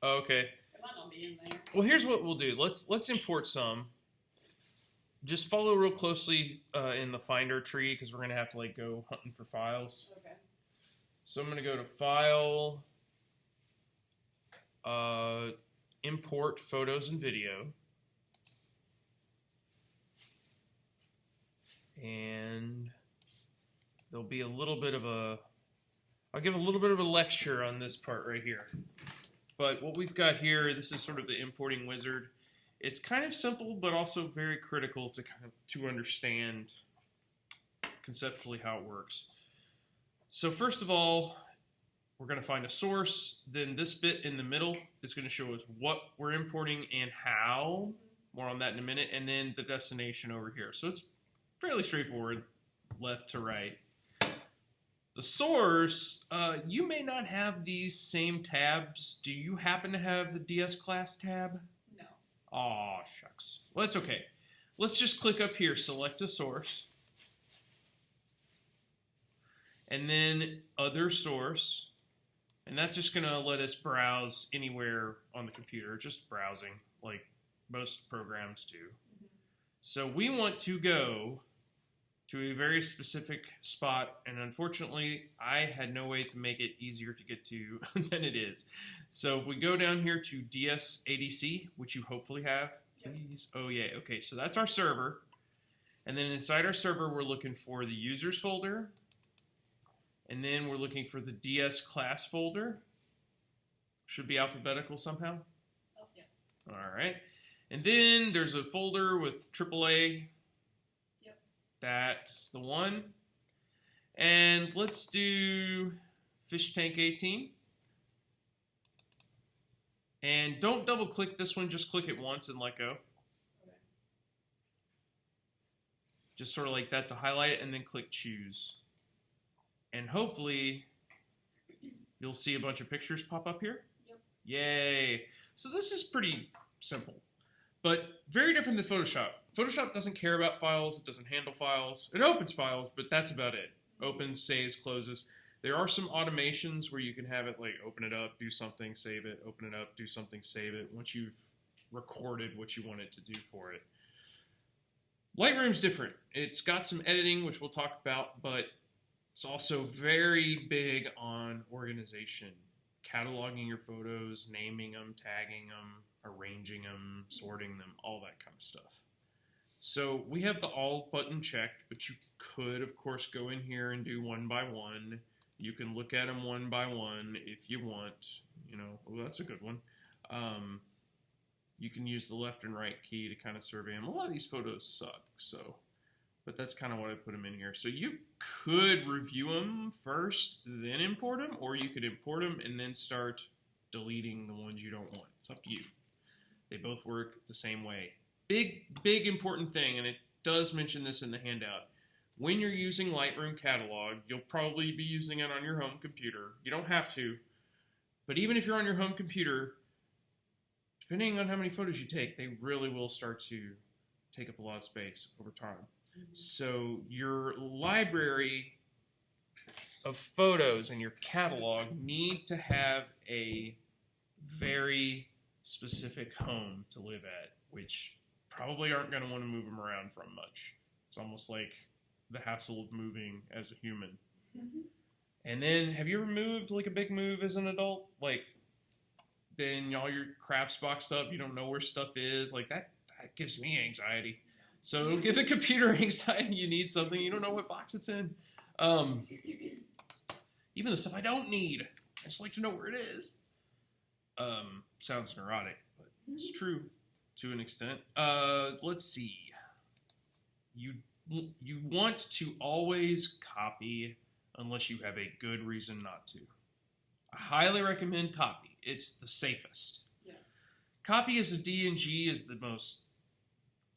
Oh, okay. It might not be in there. Well, here's what we'll do. Let's import some. Just follow real closely in the Finder tree because we're gonna have to like go hunting for files. Okay. So I'm gonna go to File, Import Photos and Video, and there'll be a little bit of a. I'll give a little bit of a lecture on this part right here. But what we've got here, this is sort of the importing wizard. It's kind of simple, but also very critical to understand conceptually how it works. So first of all, we're going to find a source. Then this bit in the middle is going to show us what we're importing and how. More on that in a minute. And then the destination over here. So it's fairly straightforward, left to right. The source, you may not have these same tabs. Do you happen to have the DS class tab? No. Aw, shucks. Well, that's okay. Let's just click up here, select a source. And then other source. And that's just going to let us browse anywhere on the computer, just browsing like most programs do. Mm-hmm. So we want to go to a very specific spot, and unfortunately, I had no way to make it easier to get to than it is. So if we go down here to DSADC, which you hopefully have, please. Oh yeah, okay, so that's our server. And then inside our server, we're looking for the users folder, and then we're looking for the DS class folder. Should be alphabetical somehow. Oh, yeah. All right, and then there's a folder with AAA. That's the one. And let's do Fish Tank 18. And don't double click this one, just click it once and let go. Okay. Just sort of like that to highlight it and then click choose. And hopefully you'll see a bunch of pictures pop up here. Yep. Yay. So this is pretty simple, but very different than Photoshop. Photoshop doesn't care about files. It doesn't handle files. It opens files, but that's about it. Opens, saves, closes. There are some automations where you can have it like open it up, do something, save it, open it up, do something, save it, once you've recorded what you want it to do for it. Lightroom's different. It's got some editing, which we'll talk about, but it's also very big on organization. Cataloging your photos, naming them, tagging them, arranging them, sorting them, all that kind of stuff. So we have the all button checked, but you could, of course, go in here and do one by one. You can look at them one by one if you want. You know, oh, that's a good one. You can use the left and right key to kind of survey them. A lot of these photos suck, so, but that's kind of what I put them in here. So you could review them first, then import them, or you could import them and then start deleting the ones you don't want. It's up to you. They both work the same way. Big important thing, and it does mention this in the handout. When you're using Lightroom Catalog, you'll probably be using it on your home computer. You don't have to, but even if you're on your home computer, depending on how many photos you take, they really will start to take up a lot of space over time. Mm-hmm. So your library of photos and your catalog need to have a very specific home to live at, which probably aren't going to want to move them around from much. It's almost like the hassle of moving as a human. Mm-hmm. And then, have you ever moved like a big move as an adult? Like, then all your crap's boxed up, you don't know where stuff is. Like, that gives me anxiety. So it'll give the computer anxiety. You need something, you don't know what box it's in. Even the stuff I don't need, I just like to know where it is. Sounds neurotic, but it's true. To an extent. Let's see. You want to always copy unless you have a good reason not to. I highly recommend copy. It's the safest. Yeah. Copy as a DNG is the most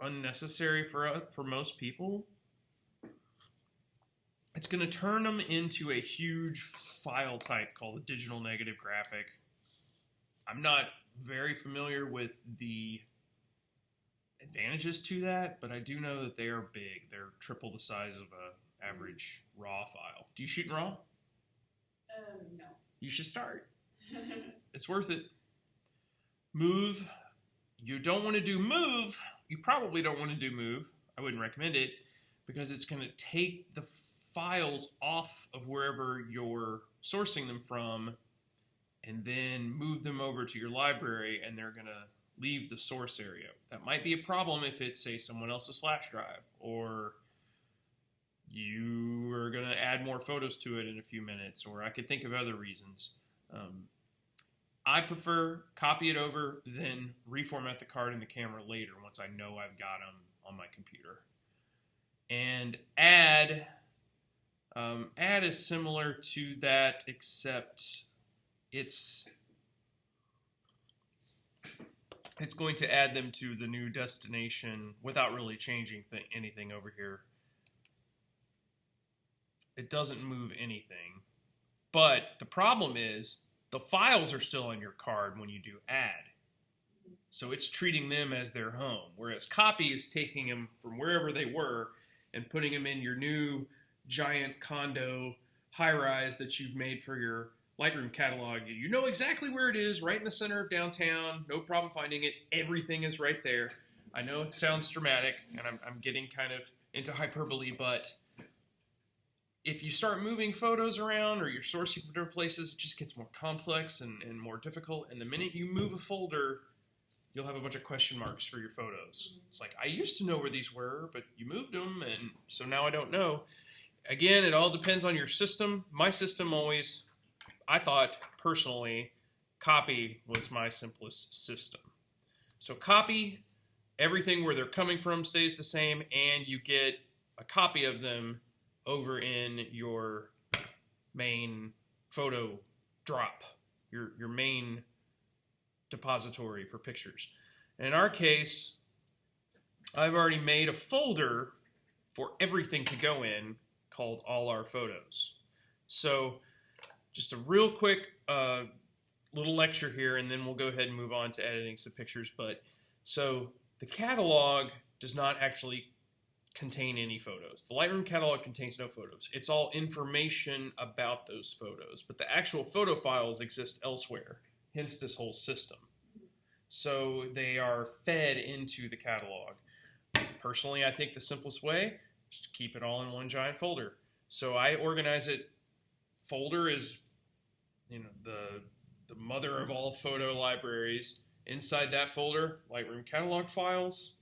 unnecessary for most people. It's going to turn them into a huge file type called a digital negative graphic. I'm not very familiar with the advantages to that, but I do know that they are big. They're triple the size of an average RAW file. Do you shoot in RAW? No. You should start. It's worth it. Move. You don't want to do move. You probably don't want to do move. I wouldn't recommend it because it's going to take the files off of wherever you're sourcing them from and then move them over to your library, and they're going to leave the source area. That might be a problem if it's, say, someone else's flash drive, or you are going to add more photos to it in a few minutes, or I could think of other reasons. I prefer copy it over, then reformat the card and the camera later once I know I've got them on my computer. And add is similar to that, except it's going to add them to the new destination without really changing anything over here. It doesn't move anything. But the problem is the files are still on your card when you do add. So it's treating them as their home, whereas copy is taking them from wherever they were and putting them in your new giant condo high-rise that you've made for your Lightroom catalog. You know exactly where it is, right in the center of downtown. No problem finding it. Everything is right there. I know it sounds dramatic, and I'm getting kind of into hyperbole, but if you start moving photos around or you're sourcing from different places, it just gets more complex and more difficult. And the minute you move a folder, you'll have a bunch of question marks for your photos. It's like, I used to know where these were, but you moved them, and so now I don't know. Again, it all depends on your system. My system always, I thought personally, copy was my simplest system. So copy, everything where they're coming from stays the same, and you get a copy of them over in your main photo drop, your main depository for pictures. And in our case, I've already made a folder for everything to go in called All Our Photos. So just a real quick little lecture here, and then we'll go ahead and move on to editing some pictures. But so the catalog does not actually contain any photos. The Lightroom catalog contains no photos. It's all information about those photos, but the actual photo files exist elsewhere, hence this whole system. So they are fed into the catalog. Personally, I think the simplest way is to keep it all in one giant folder. So I organize it. Folder is, the mother of all photo libraries. Inside that folder, Lightroom catalog files.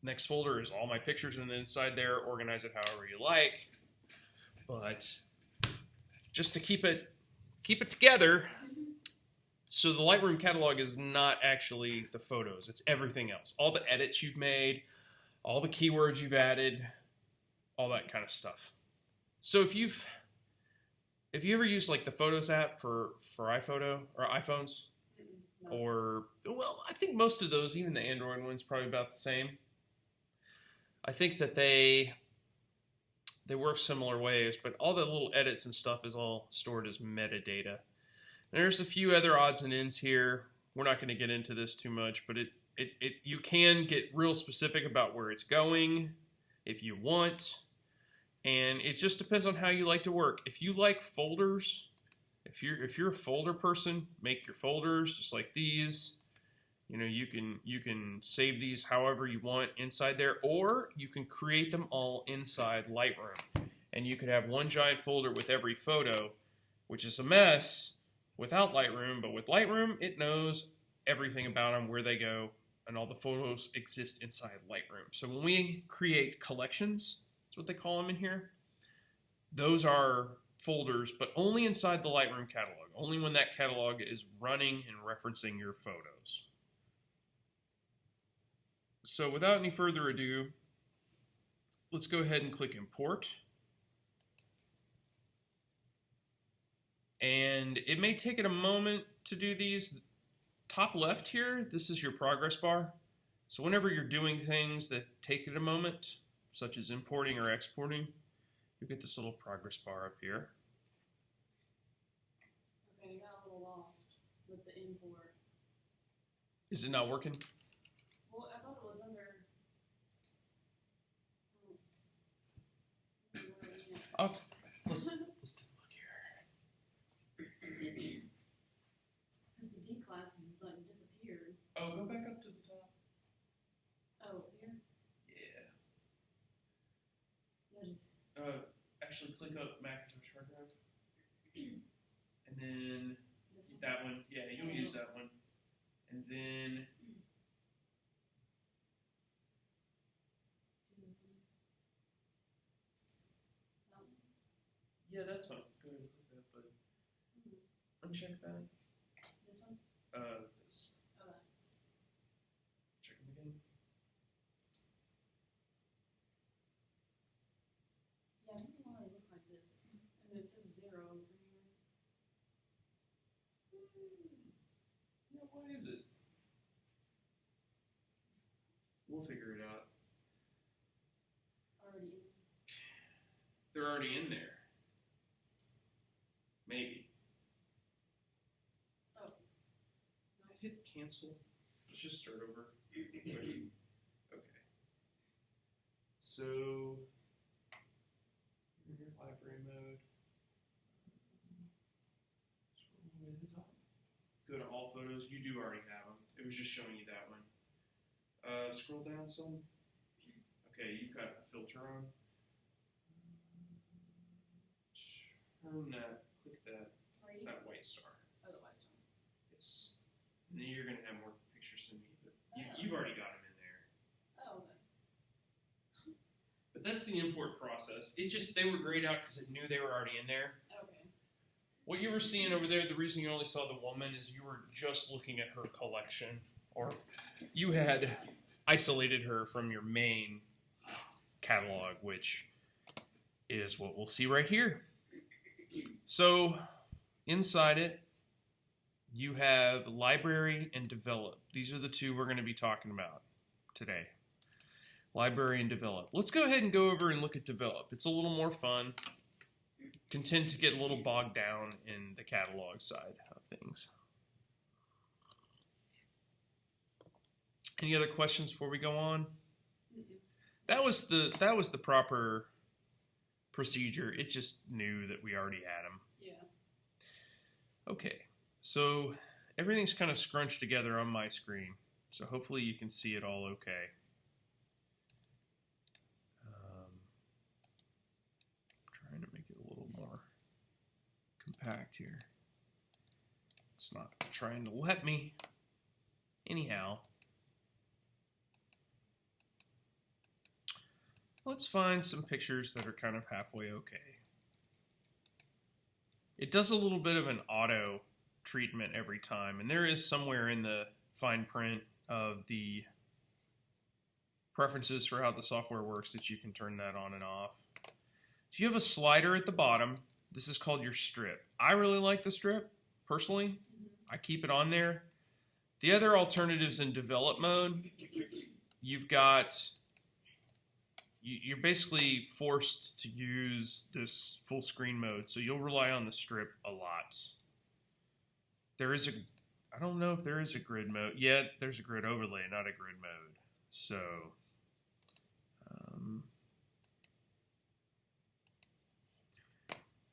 Next folder is all my pictures, and then inside there, organize it however you like. But just to keep it together, so the Lightroom catalog is not actually the photos. It's everything else. All the edits you've made, all the keywords you've added, all that kind of stuff. So if you ever used like the Photos app for iPhoto or iPhones, or, well, I think most of those, even the Android ones, probably about the same. I think that they work similar ways, but all the little edits and stuff is all stored as metadata. And there's a few other odds and ends here. We're not going to get into this too much, but you can get real specific about where it's going if you want, and it just depends on how you like to work. If you like folders, if you're a folder person, make your folders just like these. You can save these however you want inside there, or you can create them all inside Lightroom. And you could have one giant folder with every photo, which is a mess without Lightroom, but with Lightroom, it knows everything about them, where they go, and all the photos exist inside Lightroom. So when we create collections, that's what they call them in here, those are folders, but only inside the Lightroom catalog, only when that catalog is running and referencing your photos. So without any further ado, let's go ahead and click Import. And it may take it a moment to do these. Top left here, this is your progress bar. So whenever you're doing things that take it a moment, such as importing or exporting, you get this little progress bar up here. Okay, I got a little lost with the import. Is it not working? Well, I thought it was under. Let's take a look here. Because the D class actually click up Macintosh hard drive. And then This one? that one, yeah, you'll use that one. And then Do this one. That one? yeah, that's fine. Go ahead and click that, but uncheck that. This one? This. Okay. Check them again. Yeah, I don't know why they look like this. And it says 0 over here. Yeah, why is it? We'll figure it out. Already. They're already in there. Maybe. Oh. Hit cancel. Let's just start over. Okay. So, you're in library mode. Scroll all the way to the top. Go to all photos. You do already have them. It was just showing you that one. Scroll down some. Okay, you've got a filter on. Turn that. Click that. Already? That white star. Oh, the white one. Yes. And then you're going to have more pictures than me, but Oh. you've already got them in there. Oh, okay. But that's the import process. It just, they were grayed out because it knew they were already in there. Okay. What you were seeing over there, the reason you only saw the woman is you were just looking at her collection, or you had isolated her from your main catalog, which is what we'll see right here. So inside it, you have library and develop. These are the two we're going to be talking about today. Library and develop. Let's go ahead and go over and look at develop. It's a little more fun. Can tend to get a little bogged down in the catalog side of things. Any other questions before we go on? That was the proper procedure. It just knew that we already had them. Yeah. Okay, so everything's kind of scrunched together on my screen, so hopefully you can see it all okay. Trying to make it a little more compact here. It's not trying to let me. Anyhow, let's find some pictures that are kind of halfway okay. It does a little bit of an auto treatment every time, and there is somewhere in the fine print of the preferences for how the software works that you can turn that on and off. So you have a slider at the bottom. This is called your strip. I really like the strip, personally. I keep it on there. The other alternatives in develop mode, you've got, you're basically forced to use this full screen mode, so you'll rely on the strip a lot. There is a, I don't know if there is a grid mode. Yeah, there's a grid overlay, not a grid mode. So,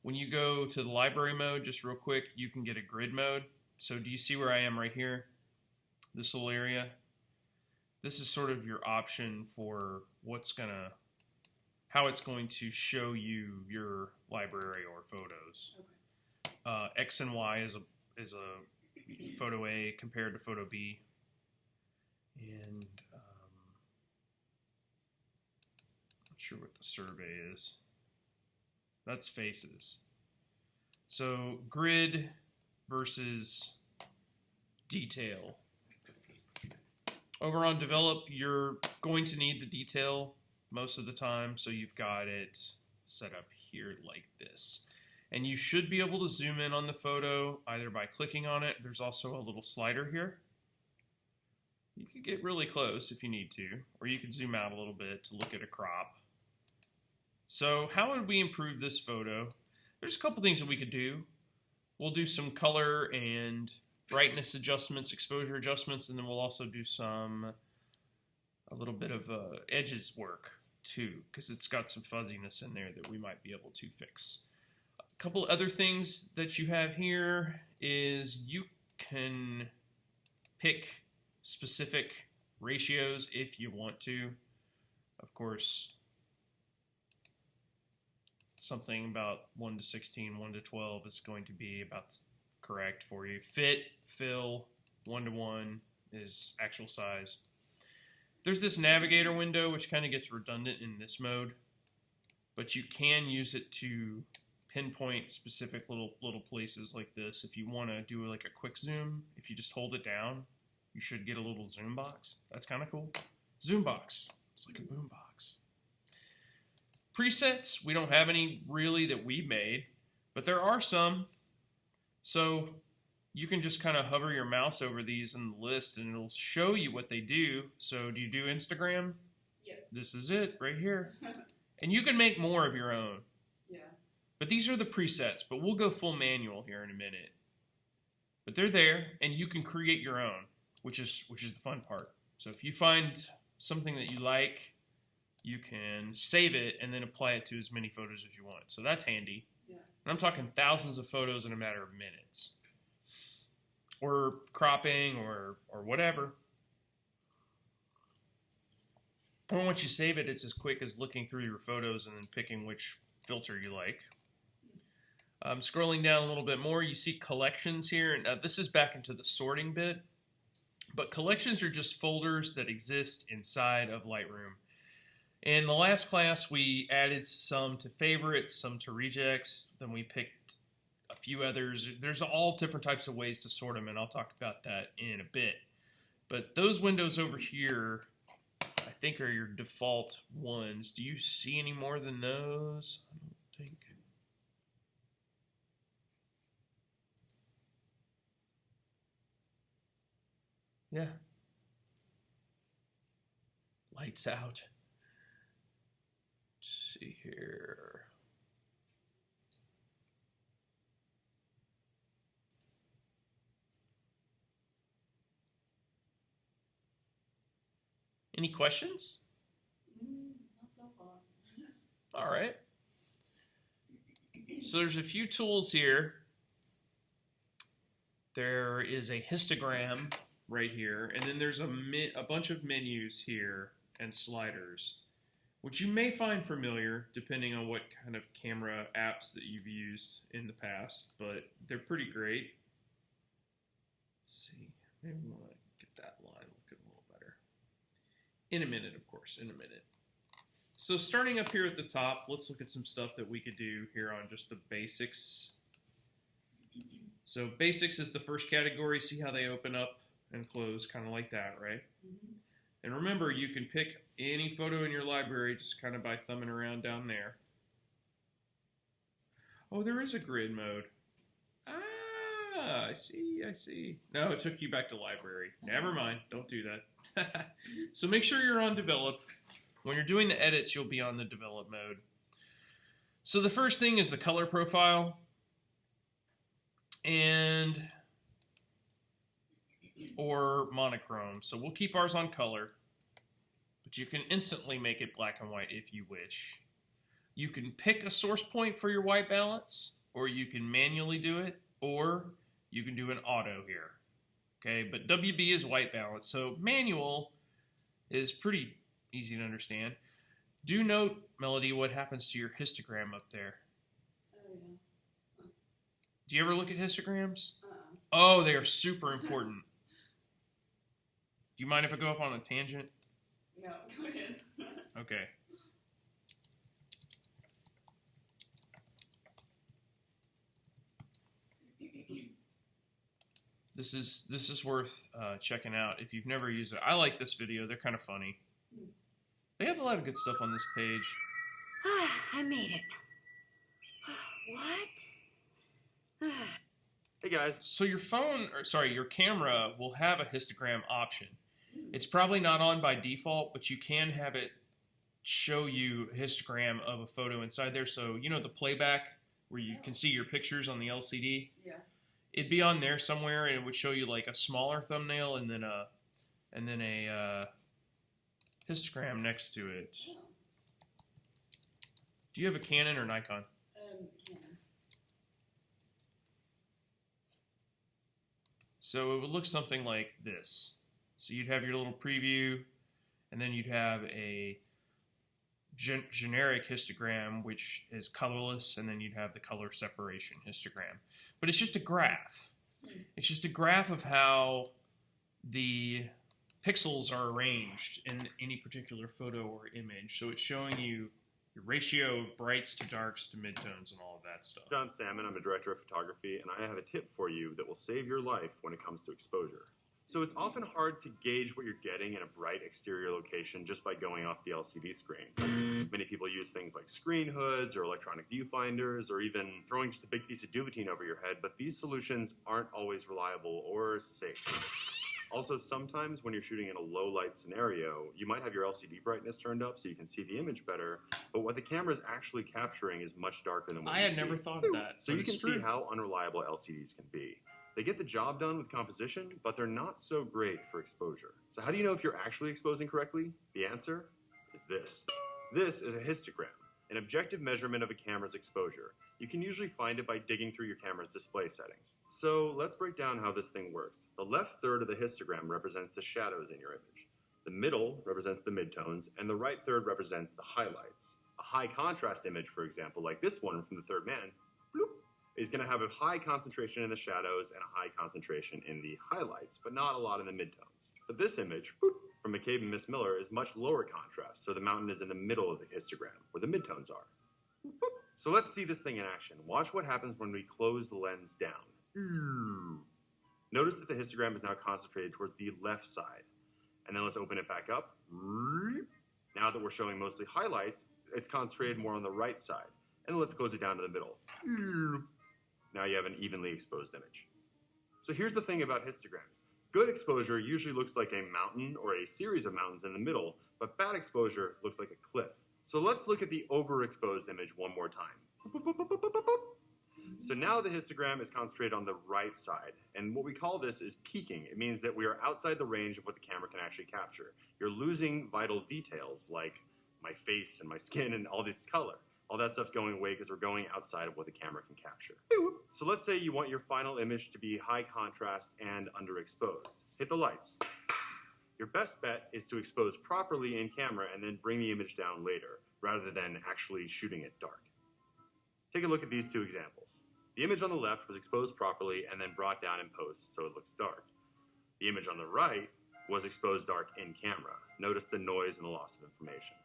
when you go to the library mode, just real quick, you can get a grid mode. So do you see where I am right here? This little area? This is sort of your option for how it's going to show you your library or photos. Okay. X and Y is a photo A compared to photo B. And not sure what the survey is. That's faces. So grid versus detail. Over on develop, you're going to need the detail most of the time, so you've got it set up here like this. And you should be able to zoom in on the photo either by clicking on it. There's also a little slider here. You can get really close if you need to, or you can zoom out a little bit to look at a crop. So how would we improve this photo? There's a couple things that we could do. We'll do some color and brightness adjustments, exposure adjustments, and then we'll also do a little bit of edges work too, because it's got some fuzziness in there that we might be able to fix. A couple other things that you have here is you can pick specific ratios if you want to. Of course, something about 1 to 16, 1 to 12 is going to be about correct for you. Fit, fill, 1 to 1 is actual size. There's this Navigator window, which kind of gets redundant in this mode, but you can use it to pinpoint specific little places like this. If you want to do like a quick zoom, if you just hold it down, you should get a little zoom box. That's kind of cool. Zoom box. It's like a boom box. Presets, we don't have any really that we made, but there are some. So you can just kind of hover your mouse over these in the list and it'll show you what they do. So do you do Instagram? Yeah. This is it right here. And you can make more of your own. Yeah. But these are the presets, but we'll go full manual here in a minute. But they're there and you can create your own, which is the fun part. So if you find something that you like, you can save it and then apply it to as many photos as you want. So that's handy. Yeah. And I'm talking thousands of photos in a matter of minutes. Or cropping or whatever. And once you save it, it's as quick as looking through your photos and then picking which filter you like. Scrolling down a little bit more, you see collections here. And this is back into the sorting bit. But collections are just folders that exist inside of Lightroom. In the last class, we added some to favorites, some to rejects, then we picked a few others. There's all different types of ways to sort them, and I'll talk about that in a bit. But those windows over here, I think, are your default ones. Do you see any more than those? I don't think. Yeah. Lights out. Let's see here. Any questions? Not so far. All right. So there's a few tools here. There is a histogram right here, and then there's a bunch of menus here and sliders, which you may find familiar depending on what kind of camera apps that you've used in the past, but they're pretty great. Let's see, maybe we want to get that line looking a little better. In a minute, of course, in a minute. So starting up here at the top, let's look at some stuff that we could do here on just the basics. So basics is the first category. See how they open up and close, kind of like that, right? Mm-hmm. And remember, you can pick any photo in your library just kind of by thumbing around down there. Oh, there is a grid mode. Ah, I see. No, it took you back to library. Never mind, don't do that. So make sure you're on develop. When you're doing the edits, you'll be on the develop mode. So the first thing is the color profile. Or monochrome. So we'll keep ours on color, but you can instantly make it black and white if you wish. You can pick a source point for your white balance, or you can manually do it, or you can do an auto here. Okay, but WB is white balance, so manual is pretty easy to understand. Do note, Melody, what happens to your histogram up there. Oh, yeah. Do you ever look at histograms? Uh-uh. Oh, they are super important. Do you mind if I go up on a tangent? No, go ahead. Okay. This is worth checking out if you've never used it. I like this video. They're kind of funny. They have a lot of good stuff on this page. I made it. What? Hey guys. So your your camera will have a histogram option. It's probably not on by default, but you can have it show you a histogram of a photo inside there. So, you know, the playback where you can see your pictures on the LCD? Yeah. It'd be on there somewhere, and it would show you like a smaller thumbnail and then a histogram next to it. Oh. Do you have a Canon or Nikon? Canon. So it would look something like this. So you'd have your little preview, and then you'd have a generic histogram, which is colorless, and then you'd have the color separation histogram. But it's just a graph. It's just a graph of how the pixels are arranged in any particular photo or image. So it's showing you your ratio of brights to darks to midtones and all of that stuff. John Salmon, I'm a director of photography, and I have a tip for you that will save your life when it comes to exposure. So it's often hard to gauge what you're getting in a bright exterior location just by going off the LCD screen. Many people use things like screen hoods or electronic viewfinders or even throwing just a big piece of Duvetine over your head, but these solutions aren't always reliable or safe. Also, sometimes when you're shooting in a low light scenario, you might have your LCD brightness turned up so you can see the image better, but what the camera is actually capturing is much darker than what I you had see. never thought of that. So you can see how unreliable LCDs can be. They get the job done with composition, but they're not so great for exposure. So how do you know if you're actually exposing correctly? The answer is this. This is a histogram, an objective measurement of a camera's exposure. You can usually find it by digging through your camera's display settings. So let's break down how this thing works. The left third of the histogram represents the shadows in your image. The middle represents the midtones, and the right third represents the highlights. A high contrast image, for example, like this one from The Third Man, bloop, is going to have a high concentration in the shadows and a high concentration in the highlights, but not a lot in the midtones. But this image, from McCabe and Miss Miller, is much lower contrast, so the mountain is in the middle of the histogram, where the midtones are. So let's see this thing in action. Watch what happens when we close the lens down. Notice that the histogram is now concentrated towards the left side. And then let's open it back up. Now that we're showing mostly highlights, it's concentrated more on the right side. And let's close it down to the middle. Now you have an evenly exposed image. So here's the thing about histograms. Good exposure usually looks like a mountain or a series of mountains in the middle, but bad exposure looks like a cliff. So let's look at the overexposed image one more time. So now the histogram is concentrated on the right side, and what we call this is peaking. It means that we are outside the range of what the camera can actually capture. You're losing vital details like my face and my skin and all this color. All that stuff's going away because we're going outside of what the camera can capture. So let's say you want your final image to be high contrast and underexposed. Hit the lights. Your best bet is to expose properly in camera and then bring the image down later, rather than actually shooting it dark. Take a look at these two examples. The image on the left was exposed properly and then brought down in post, so it looks dark. The image on the right was exposed dark in camera. Notice the noise and the loss of information.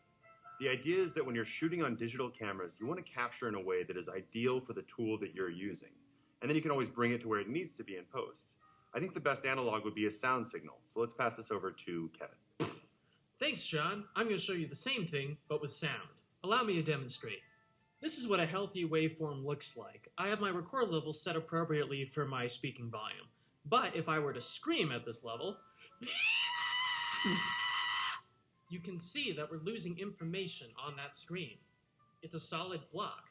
The idea is that when you're shooting on digital cameras, you want to capture in a way that is ideal for the tool that you're using. And then you can always bring it to where it needs to be in post. I think the best analog would be a sound signal, so let's pass this over to Kevin. Thanks, John. I'm going to show you the same thing, but with sound. Allow me to demonstrate. This is what a healthy waveform looks like. I have my record level set appropriately for my speaking volume. But if I were to scream at this level, you can see that we're losing information on that screen. It's a solid block.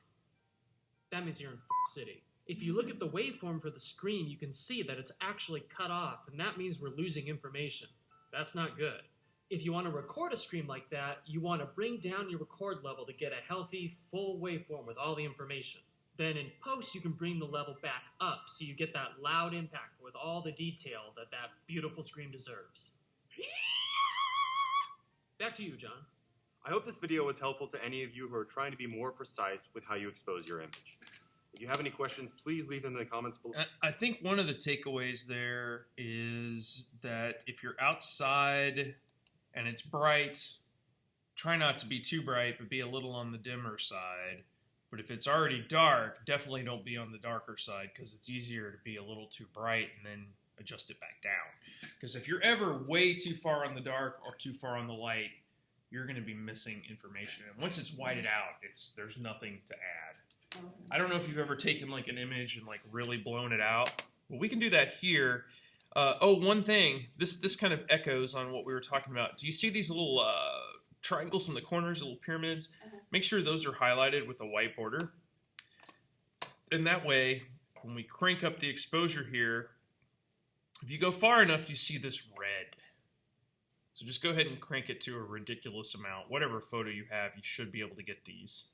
That means you're in city. If you look at the waveform for the screen, you can see that it's actually cut off, and that means we're losing information. That's not good. If you want to record a stream like that, you want to bring down your record level to get a healthy, full waveform with all the information. Then in post, you can bring the level back up so you get that loud impact with all the detail that that beautiful scream deserves. Back to you, John. I hope this video was helpful to any of you who are trying to be more precise with how you expose your image. If you have any questions, please leave them in the comments below. I think one of the takeaways there is that if you're outside and it's bright, try not to be too bright, but be a little on the dimmer side. But if it's already dark, definitely don't be on the darker side because it's easier to be a little too bright and then adjust it back down. Because if you're ever way too far on the dark or too far on the light, you're going to be missing information. And once it's whited out, there's nothing to add. I don't know if you've ever taken like an image and like really blown it out. Well, we can do that here. One thing, this kind of echoes on what we were talking about. Do you see these little triangles in the corners, little pyramids? Make sure those are highlighted with a white border. And that way, when we crank up the exposure here, if you go far enough, you see this red. So just go ahead and crank it to a ridiculous amount. Whatever photo you have, you should be able to get these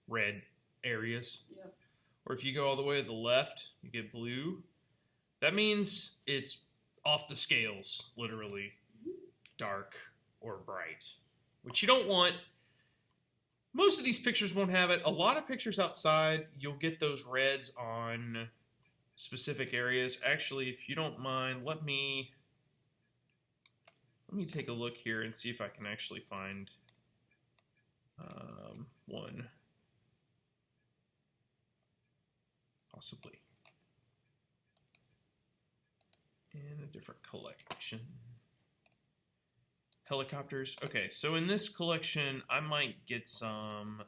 red areas. Yep. Or if you go all the way to the left, you get blue. That means it's off the scales, literally, dark or bright, which you don't want. Most of these pictures won't have it. A lot of pictures outside, you'll get those reds on specific areas. Actually, if you don't mind, let me take a look here and see if I can actually find one. Possibly. In a different collection. Helicopters. Okay, so in this collection, I might get some.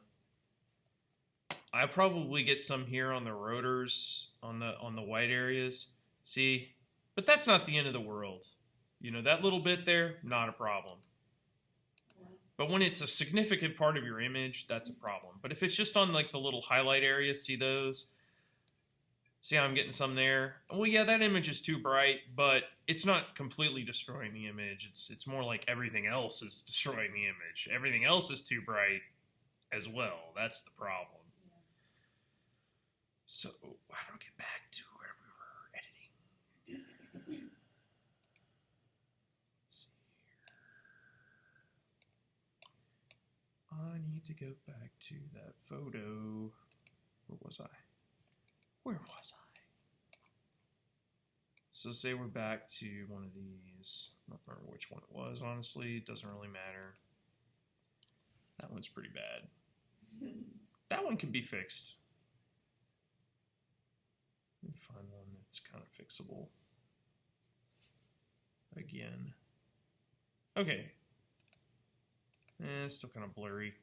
I probably get some here on the rotors, on the white areas. See, but that's not the end of the world. You know, that little bit there, not a problem. But when it's a significant part of your image, that's a problem. But if it's just on like the little highlight areas, see those? See how I'm getting some there? Well, yeah, that image is too bright, but it's not completely destroying the image. It's more like everything else is destroying the image. Everything else is too bright as well. That's the problem. Yeah. So how do I get back to where we were editing? Let's see here. I need to go back to that photo. Where was I? Where was I? So say we're back to one of these. I don't remember which one it was, honestly. It doesn't really matter. That one's pretty bad. That one can be fixed. Let me find one that's kind of fixable. Again. Okay. It's still kind of blurry.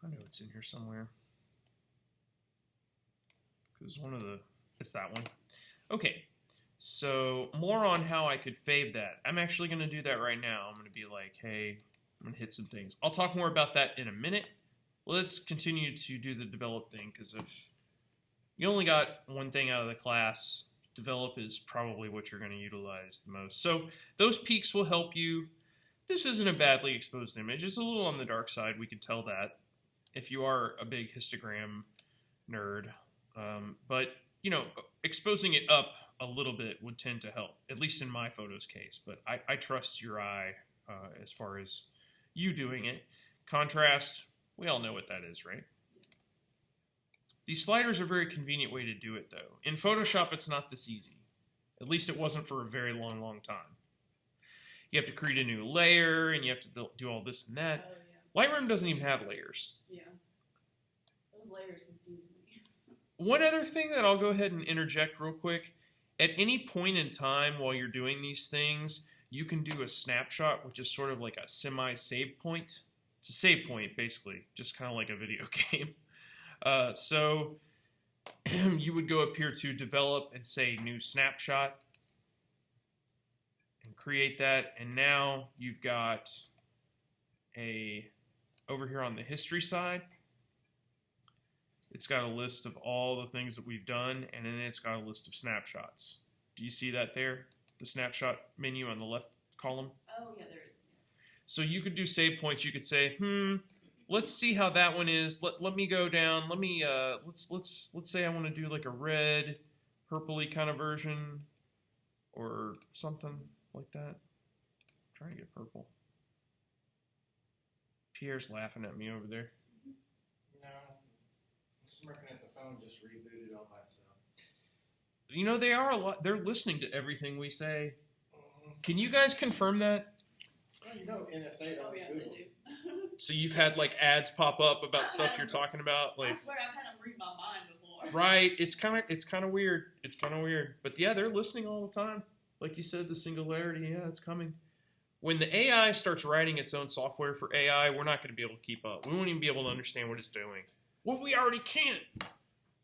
I know it's in here somewhere. Because it's that one. Okay, so more on how I could fade that. I'm actually going to do that right now. I'm going to be like, hey, I'm going to hit some things. I'll talk more about that in a minute. Let's continue to do the develop thing, because if you only got one thing out of the class, develop is probably what you're going to utilize the most. So those peaks will help you. This isn't a badly exposed image. It's a little on the dark side. We can tell that if you are a big histogram nerd. But, you know, exposing it up a little bit would tend to help, at least in my photo's case. But I trust your eye as far as you doing it. Contrast, we all know what that is, right? These sliders are a very convenient way to do it, though. In Photoshop, it's not this easy. At least it wasn't for a very long, long time. You have to create a new layer, and you have to do all this and that. Oh, yeah. Lightroom doesn't even have layers. Yeah. Those layers confuse me. One other thing that I'll go ahead and interject real quick. At any point in time while you're doing these things, you can do a snapshot, which is sort of like a semi-save point. It's a save point, basically, just kind of like a video game. So you would go up here to develop and say new snapshot and create that. And now you've got over here on the history side, it's got a list of all the things that we've done, and then it's got a list of snapshots. Do you see that there? The snapshot menu on the left column? Oh, yeah, there it is. Yeah. So you could do save points. You could say, let's see how that one is. Let me go down. Let me let's say I want to do like a red, purpley kind of version, or something like that. I'm trying to get purple. Pierre's laughing at me over there. No, I'm smirking at the phone. Just rebooted all that stuff. You know, they're listening to everything we say. Mm-hmm. Can you guys confirm that? Well, you know, NSA Oh, owns yeah, they Google. do. So you've had like ads pop up about stuff you're talking about, I like swear I've had them read my mind before. right? It's kind of weird. It's kind of weird, but yeah, they're listening all the time. Like you said, the singularity, yeah, it's coming. When the AI starts writing its own software for AI, we're not going to be able to keep up. We won't even be able to understand what it's doing. Well, we already can't.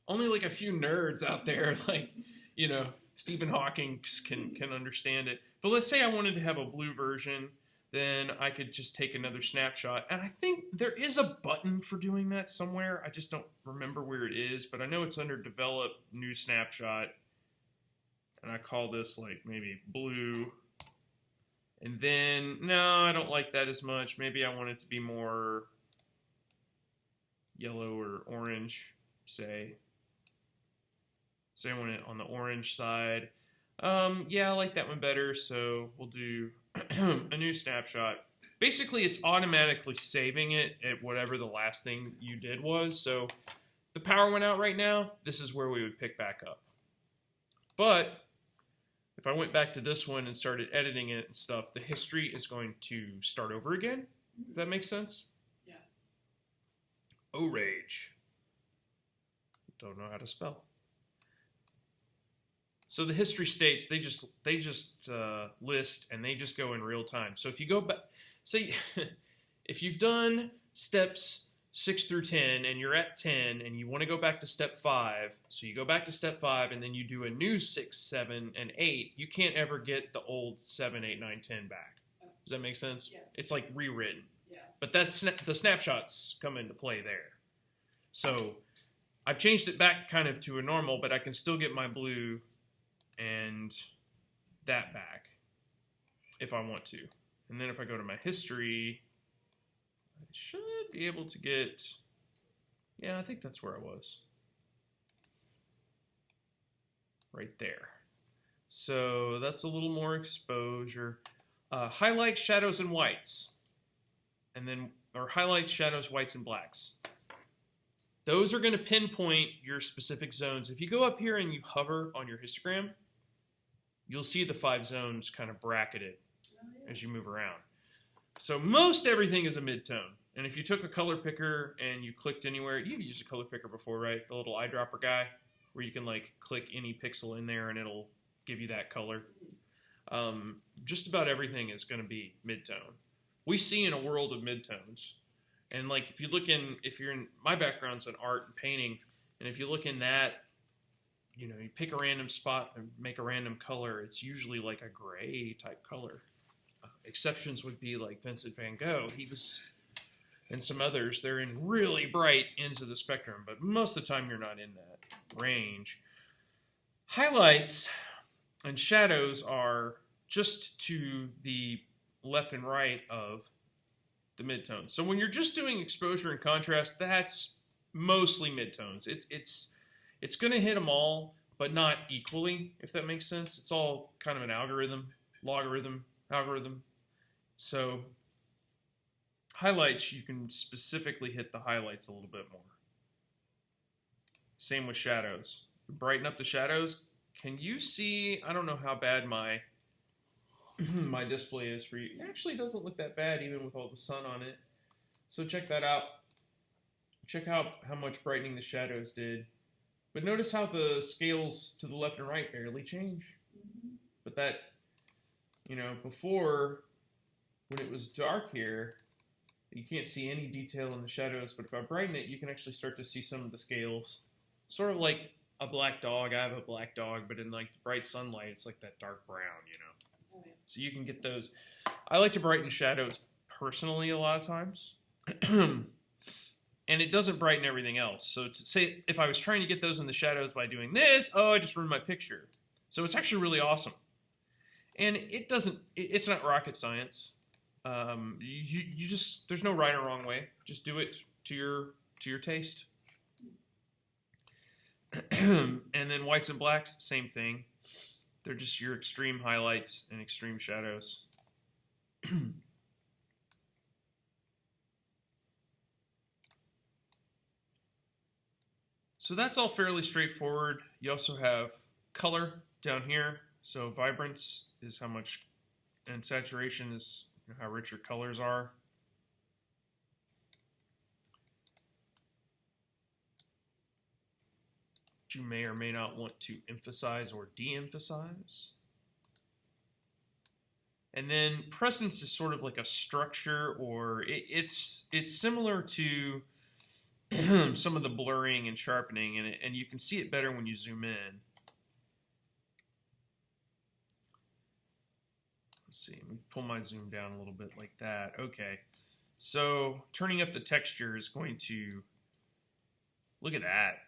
Only like a few nerds out there, like, you know, Stephen Hawking can understand it. But let's say I wanted to have a blue version, then I could just take another snapshot. And I think there is a button for doing that somewhere. I just don't remember where it is, but I know it's under Develop, New Snapshot. And I call this like maybe blue. And then, no, I don't like that as much. Maybe I want it to be more yellow or orange, say. Say I want it on the orange side. Yeah, I like that one better, so we'll do a new snapshot. Basically, it's automatically saving it at whatever the last thing you did was, so the power went out right now, this is where we would pick back up. But if I went back to this one and started editing it and stuff, the history is going to start over again. If that makes sense? Yeah. Oh, rage. Don't know how to spell. So the history states they just list and they just go in real time. So if you go back, say if you've done steps 6 through 10 and you're at 10 and you want to go back to step 5, so you go back to step 5 and then you do a new 6, 7, and 8, you can't ever get the old 7, 8, 9, 10 back. Does that make sense? Yeah. It's like rewritten. Yeah. But that's the snapshots come into play there. So I've changed it back kind of to a normal, but I can still get my blue and that back if I want to. And then if I go to my history, I should be able to get, yeah, I think that's where I was. Right there. So that's a little more exposure. Highlights, shadows, and whites. And then, or highlights, shadows, whites, and blacks. Those are going to pinpoint your specific zones. If you go up here and you hover on your histogram, you'll see the 5 zones kind of bracketed as you move around. So most everything is a midtone. And if you took a color picker and you clicked anywhere, you've used a color picker before, right? The little eyedropper guy where you can like click any pixel in there and it'll give you that color. Just about everything is going to be midtone. We see in a world of midtones. And like if you're in, my background's in art and painting, and if you look in that, you know, you pick a random spot and make a random color, it's usually like a gray type color. Exceptions would be like Vincent van Gogh. He was, and some others, they're in really bright ends of the spectrum, but most of the time you're not in that range. Highlights and shadows are just to the left and right of the midtones. So when you're just doing exposure and contrast, that's mostly midtones. It's going to hit them all, but not equally, if that makes sense. It's all kind of an algorithm, logarithm, algorithm. So highlights, you can specifically hit the highlights a little bit more. Same with shadows. Brighten up the shadows. Can you see, I don't know how bad my my display is for you. It actually doesn't look that bad even with all the sun on it. So check that out. Check out how much brightening the shadows did. But notice how the scales to the left and right barely change. But that, you know, before, when it was dark here, you can't see any detail in the shadows, but if I brighten it, you can actually start to see some of the scales. Sort of like a black dog. I have a black dog, but in like the bright sunlight, it's like that dark brown, you know. Oh, yeah. So you can get those. I like to brighten shadows personally a lot of times. And it doesn't brighten everything else. So to say, if I was trying to get those in the shadows by doing this, oh, I just ruined my picture. So it's actually really awesome. And it's not rocket science. You just, there's no right or wrong way. Just do it to your taste. And then whites and blacks, same thing. They're just your extreme highlights and extreme shadows. So that's all fairly straightforward. You also have color down here. So vibrance is how much, and saturation is how rich your colors are. You may or may not want to emphasize or de-emphasize. And then presence is sort of like a structure, or it's similar to some of the blurring and sharpening, and you can see it better when you zoom in. Let's see, let me pull my zoom down a little bit like that. Okay, so turning up the texture is going to, look at that.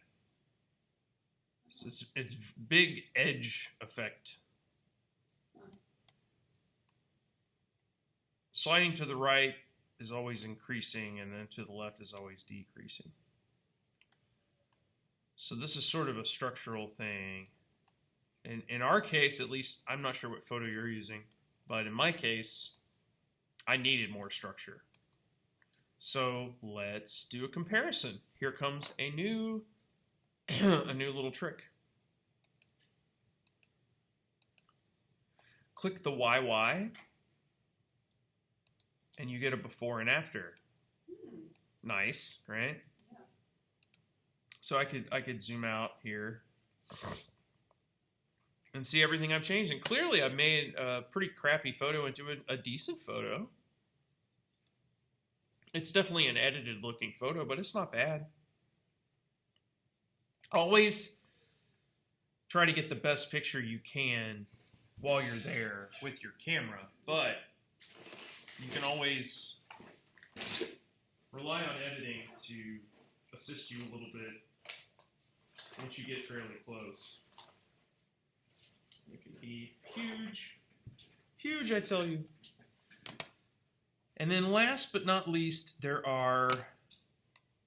So it's big edge effect. Sliding to the right is always increasing, and then to the left is always decreasing. So this is sort of a structural thing. in our case, at least, I'm not sure what photo you're using, but in my case, I needed more structure. So let's do a comparison. Here comes a new a new little trick. Click the YY and you get a before and after. Nice, right? Yeah. So I could zoom out here and see everything I've changed. And clearly I've made a pretty crappy photo into a decent photo. It's definitely an edited looking photo, but it's not bad. Always try to get the best picture you can while you're there with your camera, but you can always rely on editing to assist you a little bit once you get fairly close. It can be huge, huge, I tell you. And then last but not least, there are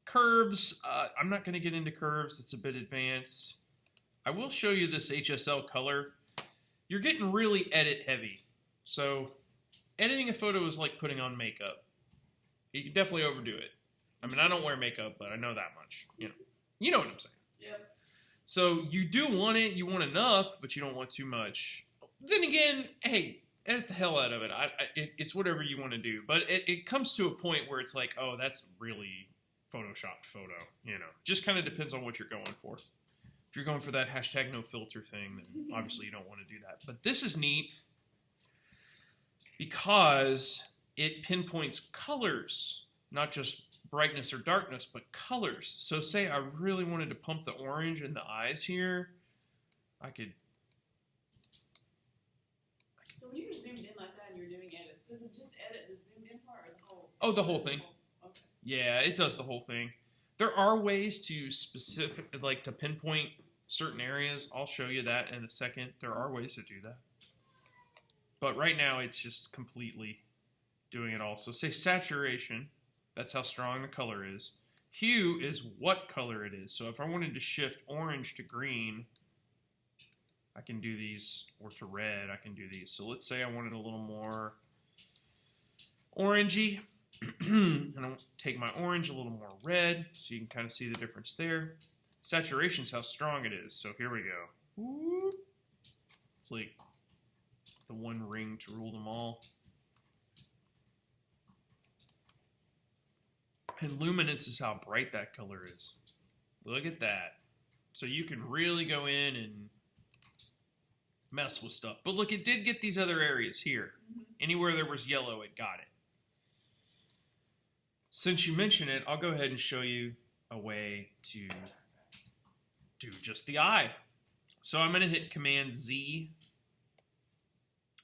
curves. I'm not going to get into curves. It's a bit advanced. I will show you this HSL color. You're getting really edit heavy. So editing a photo is like putting on makeup. You can definitely overdo it. I mean, I don't wear makeup, but I know that much. You know what I'm saying. Yep. So you do want it. You want enough, but you don't want too much. Then again, hey, edit the hell out of it. It's whatever you want to do. But it comes to a point where it's like, oh, that's really photoshopped photo. Just kind of depends on what you're going for. If you're going for that hashtag no filter thing, then obviously you don't want to do that. But this is neat because it pinpoints colors, not just brightness or darkness, but colors. So say I really wanted to pump the orange in the eyes here, I could. So when you're zoomed in like that and you're doing edits, does it just edit the zoomed in part or the whole? Oh, the whole thing. Okay. Yeah, it does the whole thing. There are ways to to pinpoint certain areas. I'll show you that in a second. There are ways to do that. But right now, it's just completely doing it all. So say saturation. That's how strong the color is. Hue is what color it is. So if I wanted to shift orange to green, I can do these, or to red, I can do these. So let's say I wanted a little more orangey. And I'll take my orange a little more red, so you can kind of see the difference there. Saturation is how strong it is. So here we go. Whoop. It's like the one ring to rule them all. And luminance is how bright that color is. Look at that. So you can really go in and mess with stuff. But look, it did get these other areas here. Anywhere there was yellow, it got it. Since you mention it, I'll go ahead and show you a way to do just the eye. So I'm going to hit Command Z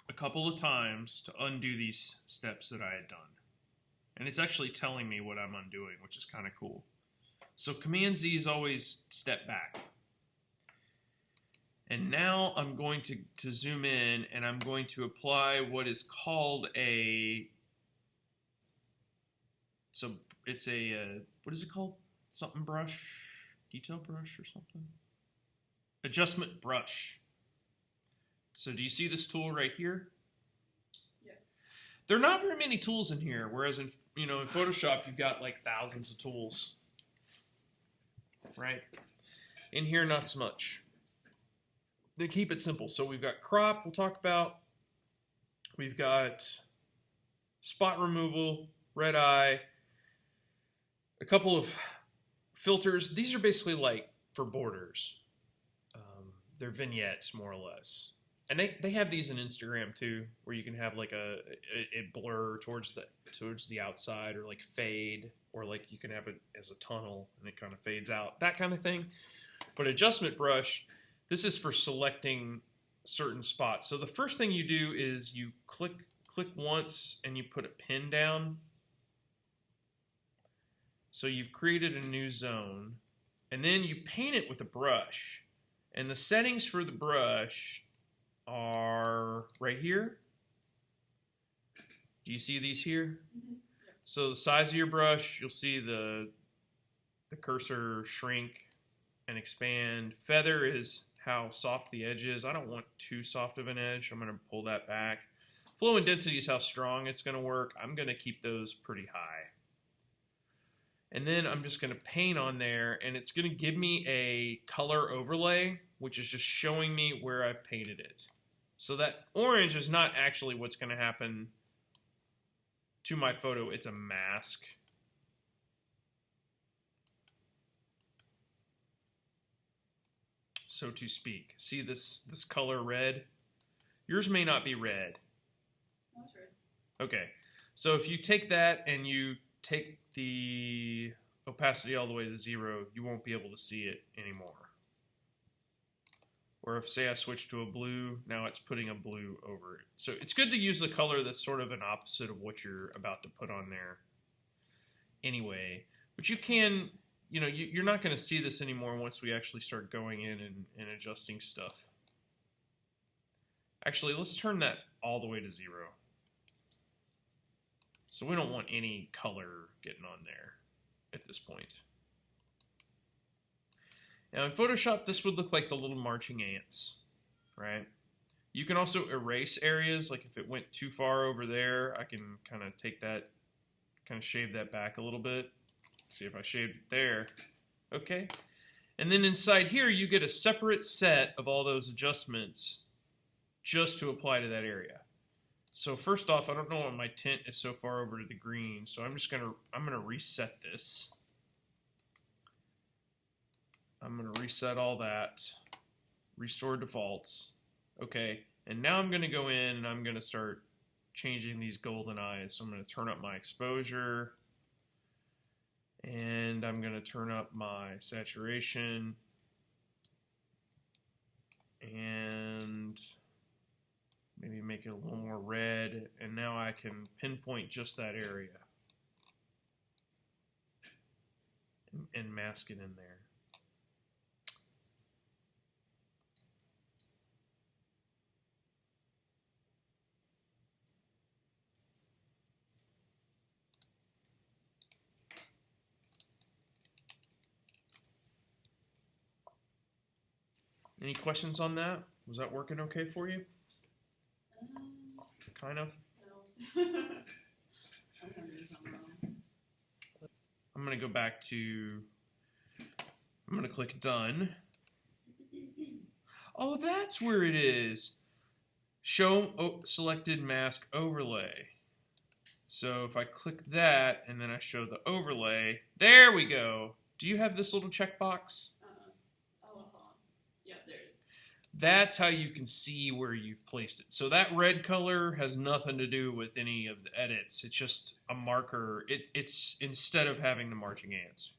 a couple of times to undo these steps that I had done. And it's actually telling me what I'm undoing, which is kind of cool. So Command Z is always step back. And now I'm going to zoom in, and I'm going to apply what is called a... So it's a, what is it called? Something brush? Detail brush or something? Adjustment brush. So do you see this tool right here? Yeah. There are not very many tools in here, whereas in Photoshop you've got like thousands of tools. Right? In here, not so much. They keep it simple. So we've got crop, we'll talk about. We've got spot removal, red eye, a couple of filters. These are basically like for borders. They're vignettes, more or less. And they have these in Instagram too, where you can have like a blur towards the outside, or like fade, or like you can have it as a tunnel and it kind of fades out, that kind of thing. But adjustment brush, this is for selecting certain spots. So the first thing you do is you click once and you put a pin down. So you've created a new zone, and then you paint it with a brush. And the settings for the brush are right here. Do you see these here? Mm-hmm. So the size of your brush, you'll see the cursor shrink and expand. Feather is how soft the edge is. I don't want too soft of an edge. I'm going to pull that back. Flow and density is how strong it's going to work. I'm going to keep those pretty high. And then I'm just going to paint on there, and it's going to give me a color overlay, which is just showing me where I've painted it. So that orange is not actually what's going to happen to my photo. It's a mask. So to speak. See this color red? Yours may not be red. That's right. Okay. So if you take that and you take the opacity all the way to 0, you won't be able to see it anymore. Or if, say, I switch to a blue, now it's putting a blue over it. So it's good to use the color that's sort of an opposite of what you're about to put on there anyway. But you can, you know, you're not going to see this anymore once we actually start going in and adjusting stuff. Actually, let's turn that all the way to 0. So we don't want any color getting on there at this point. Now in Photoshop, this would look like the little marching ants, right? You can also erase areas, like if it went too far over there, I can kind of take that, kind of shave that back a little bit. See if I shaved it there. Okay. And then inside here, you get a separate set of all those adjustments just to apply to that area. So first off, I don't know why my tint is so far over to the green, so I'm gonna reset this. I'm gonna reset all that, restore defaults. Okay, and now I'm gonna go in and I'm gonna start changing these golden eyes. So I'm gonna turn up my exposure, and I'm gonna turn up my saturation, and maybe make it a little more red, and now I can pinpoint just that area and mask it in there. Any questions on that? Was that working okay for you? Kind of. No. I'm gonna do something wrong. I'm going to go back to, I'm going to click done. Oh, that's where it is. Show selected mask overlay. So if I click that and then I show the overlay, there we go. Do you have this little checkbox? Yeah, there it is. That's how you can see where you've placed it. So that red color has nothing to do with any of the edits. It's just a marker. It's instead of having the marching ants,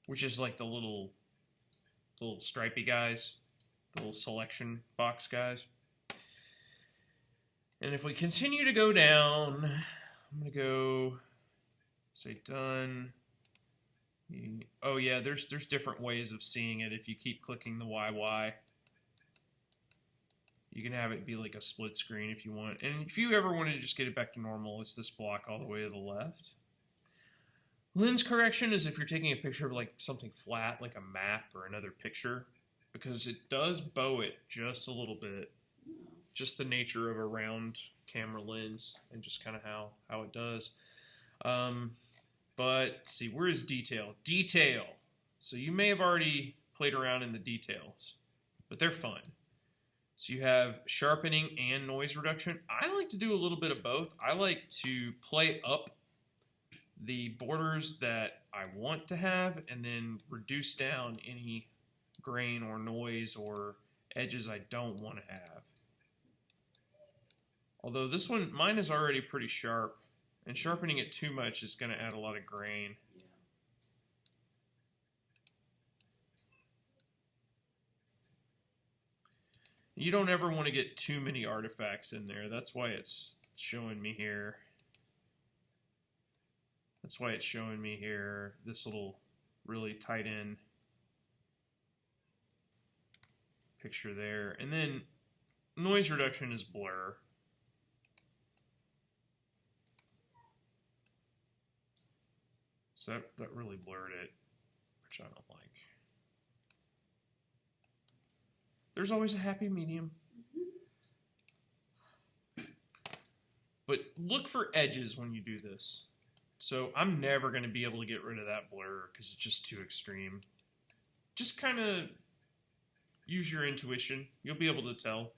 which is like the little stripy guys, the little selection box guys. And if we continue to go down, I'm going to go say done. Oh yeah, there's different ways of seeing it. If you keep clicking the YY, you can have it be like a split screen if you want. And if you ever want to just get it back to normal, it's this block all the way to the left. Lens correction is if you're taking a picture of like something flat, like a map or another picture, because it does bow it just a little bit. Just the nature of a round camera lens and just kind of how it does. But see, where is detail? Detail. So you may have already played around in the details, but they're fun. So you have sharpening and noise reduction. I like to do a little bit of both. I like to play up the borders that I want to have and then reduce down any grain or noise or edges I don't want to have. Although this one, mine is already pretty sharp, and sharpening it too much is going to add a lot of grain. Yeah. You don't ever want to get too many artifacts in there. That's why it's showing me here. That's why it's showing me here this little really tight in picture there. And then noise reduction is blur. So that really blurred it, which I don't like. There's always a happy medium. But look for edges when you do this. So I'm never going to be able to get rid of that blur because it's just too extreme. Just kind of use your intuition. You'll be able to tell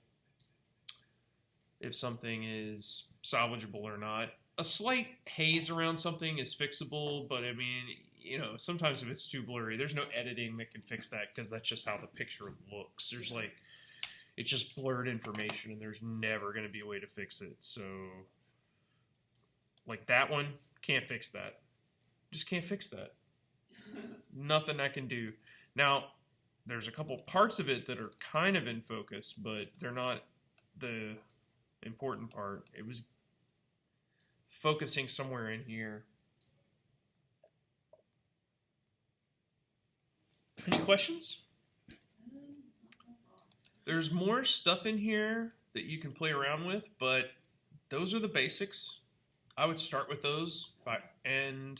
if something is salvageable or not. A slight haze around something is fixable, but I mean, you know, sometimes if it's too blurry, there's no editing that can fix that because that's just how the picture looks. There's like, it's just blurred information and there's never going to be a way to fix it. So, like that one, can't fix that. Just can't fix that. Nothing I can do. Now, there's a couple parts of it that are kind of in focus, but they're not the important part. It was focusing somewhere in here. Any questions? There's more stuff in here that you can play around with, but those are the basics. I would start with those. And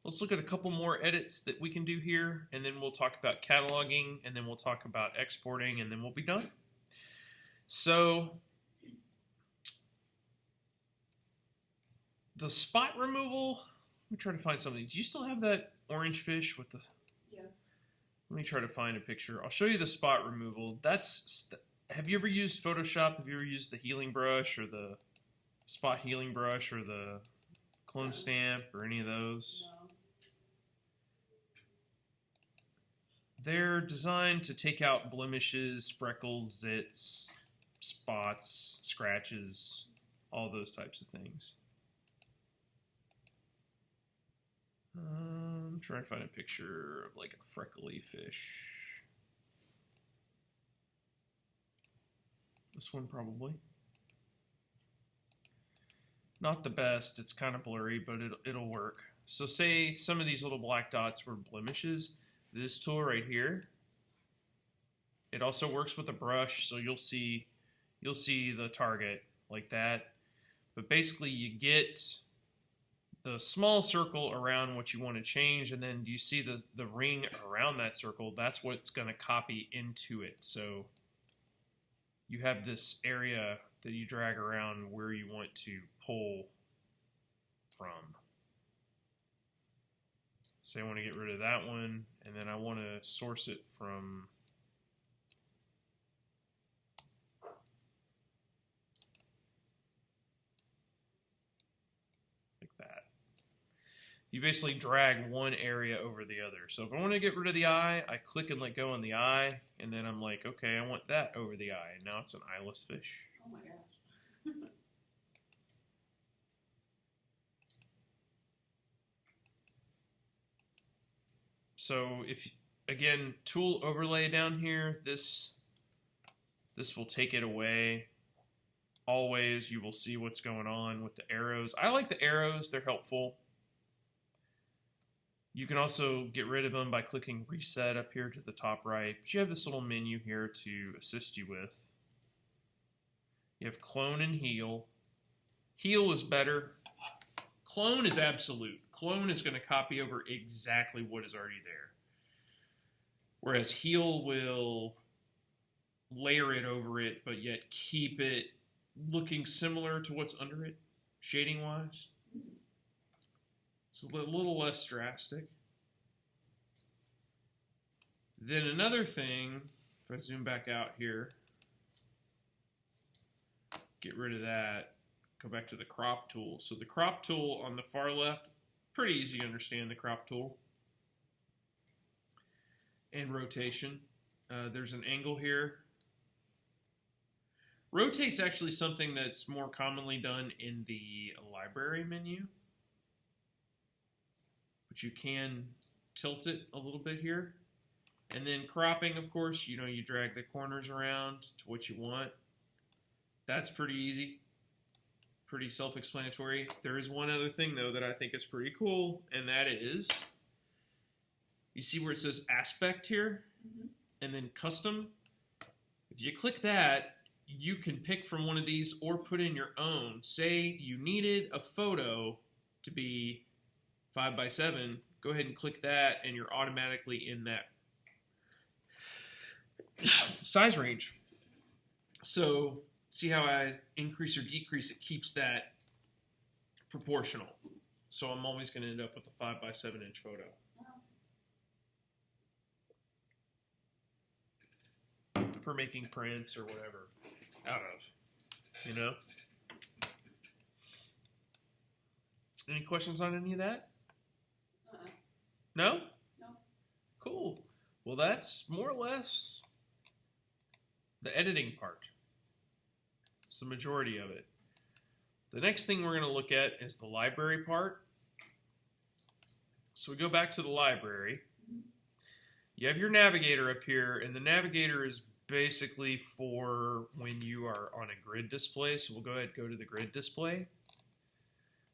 let's look at a couple more edits that we can do here, and then we'll talk about cataloging, and then we'll talk about exporting, and then we'll be done. So the spot removal, let me try to find something. Do you still have that orange fish with the... Yeah. Let me try to find a picture. I'll show you the spot removal. Have you ever used Photoshop? Have you ever used the healing brush or the spot healing brush or the clone stamp or any of those? No. They're designed to take out blemishes, freckles, zits, spots, scratches, all those types of things. I'm trying to find a picture of like a freckly fish. This one probably. Not the best, it's kind of blurry, but it'll work. So say some of these little black dots were blemishes. This tool right here, it also works with a brush, so you'll see the target like that. But basically you get the small circle around what you want to change, and then do you see the ring around that circle? That's what's going to copy into it. So you have this area that you drag around where you want to pull from. Say I want to get rid of that one, and then I want to source it from like that. You basically drag one area over the other. So if I want to get rid of the eye, I click and let go on the eye, and then I'm like, okay, I want that over the eye. And now it's an eyeless fish. Oh my gosh. So if, again, tool overlay down here, this will take it away. Always you will see what's going on with the arrows. I like the arrows, they're helpful. You can also get rid of them by clicking reset up here to the top right. But you have this little menu here to assist you with. You have clone and heal. Heal is better. Clone is absolute. Clone is going to copy over exactly what is already there. Whereas heal will layer it over it, but yet keep it looking similar to what's under it, shading-wise. It's a little less drastic. Then another thing, if I zoom back out here, get rid of that, go back to the crop tool. So the crop tool on the far left, pretty easy to understand, the crop tool. And rotation. There's an angle here. Rotate's actually something that's more commonly done in the library menu. But you can tilt it a little bit here. And then cropping, of course, you know, you drag the corners around to what you want. That's pretty easy. Pretty self-explanatory. There is one other thing, though, that I think is pretty cool, and that is, you see where it says aspect here? Mm-hmm. And then custom? If you click that, you can pick from one of these or put in your own. Say you needed a photo to be 5:7, go ahead and click that, and you're automatically in that size range. So see how I increase or decrease, it keeps that proportional. So I'm always going to end up with a 5 by 7 inch photo. For making prints or whatever out of, you know? Any questions on any of that? No? No. Cool. Well, that's more or less the editing part. It's the majority of it. The next thing we're going to look at is the library part. So we go back to the library. You have your navigator up here, and the navigator is basically for when you are on a grid display. So we'll go ahead and go to the grid display.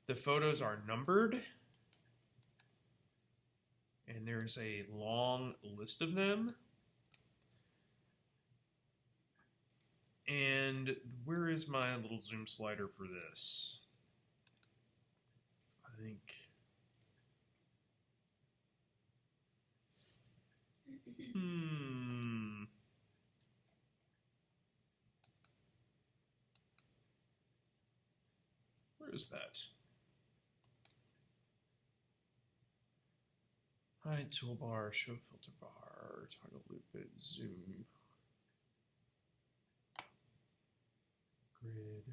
The photos are numbered, and there's a long list of them. And where is my little zoom slider for this? I think... Where is that? Hide toolbar, show filter bar, toggle loop it, zoom. Grid,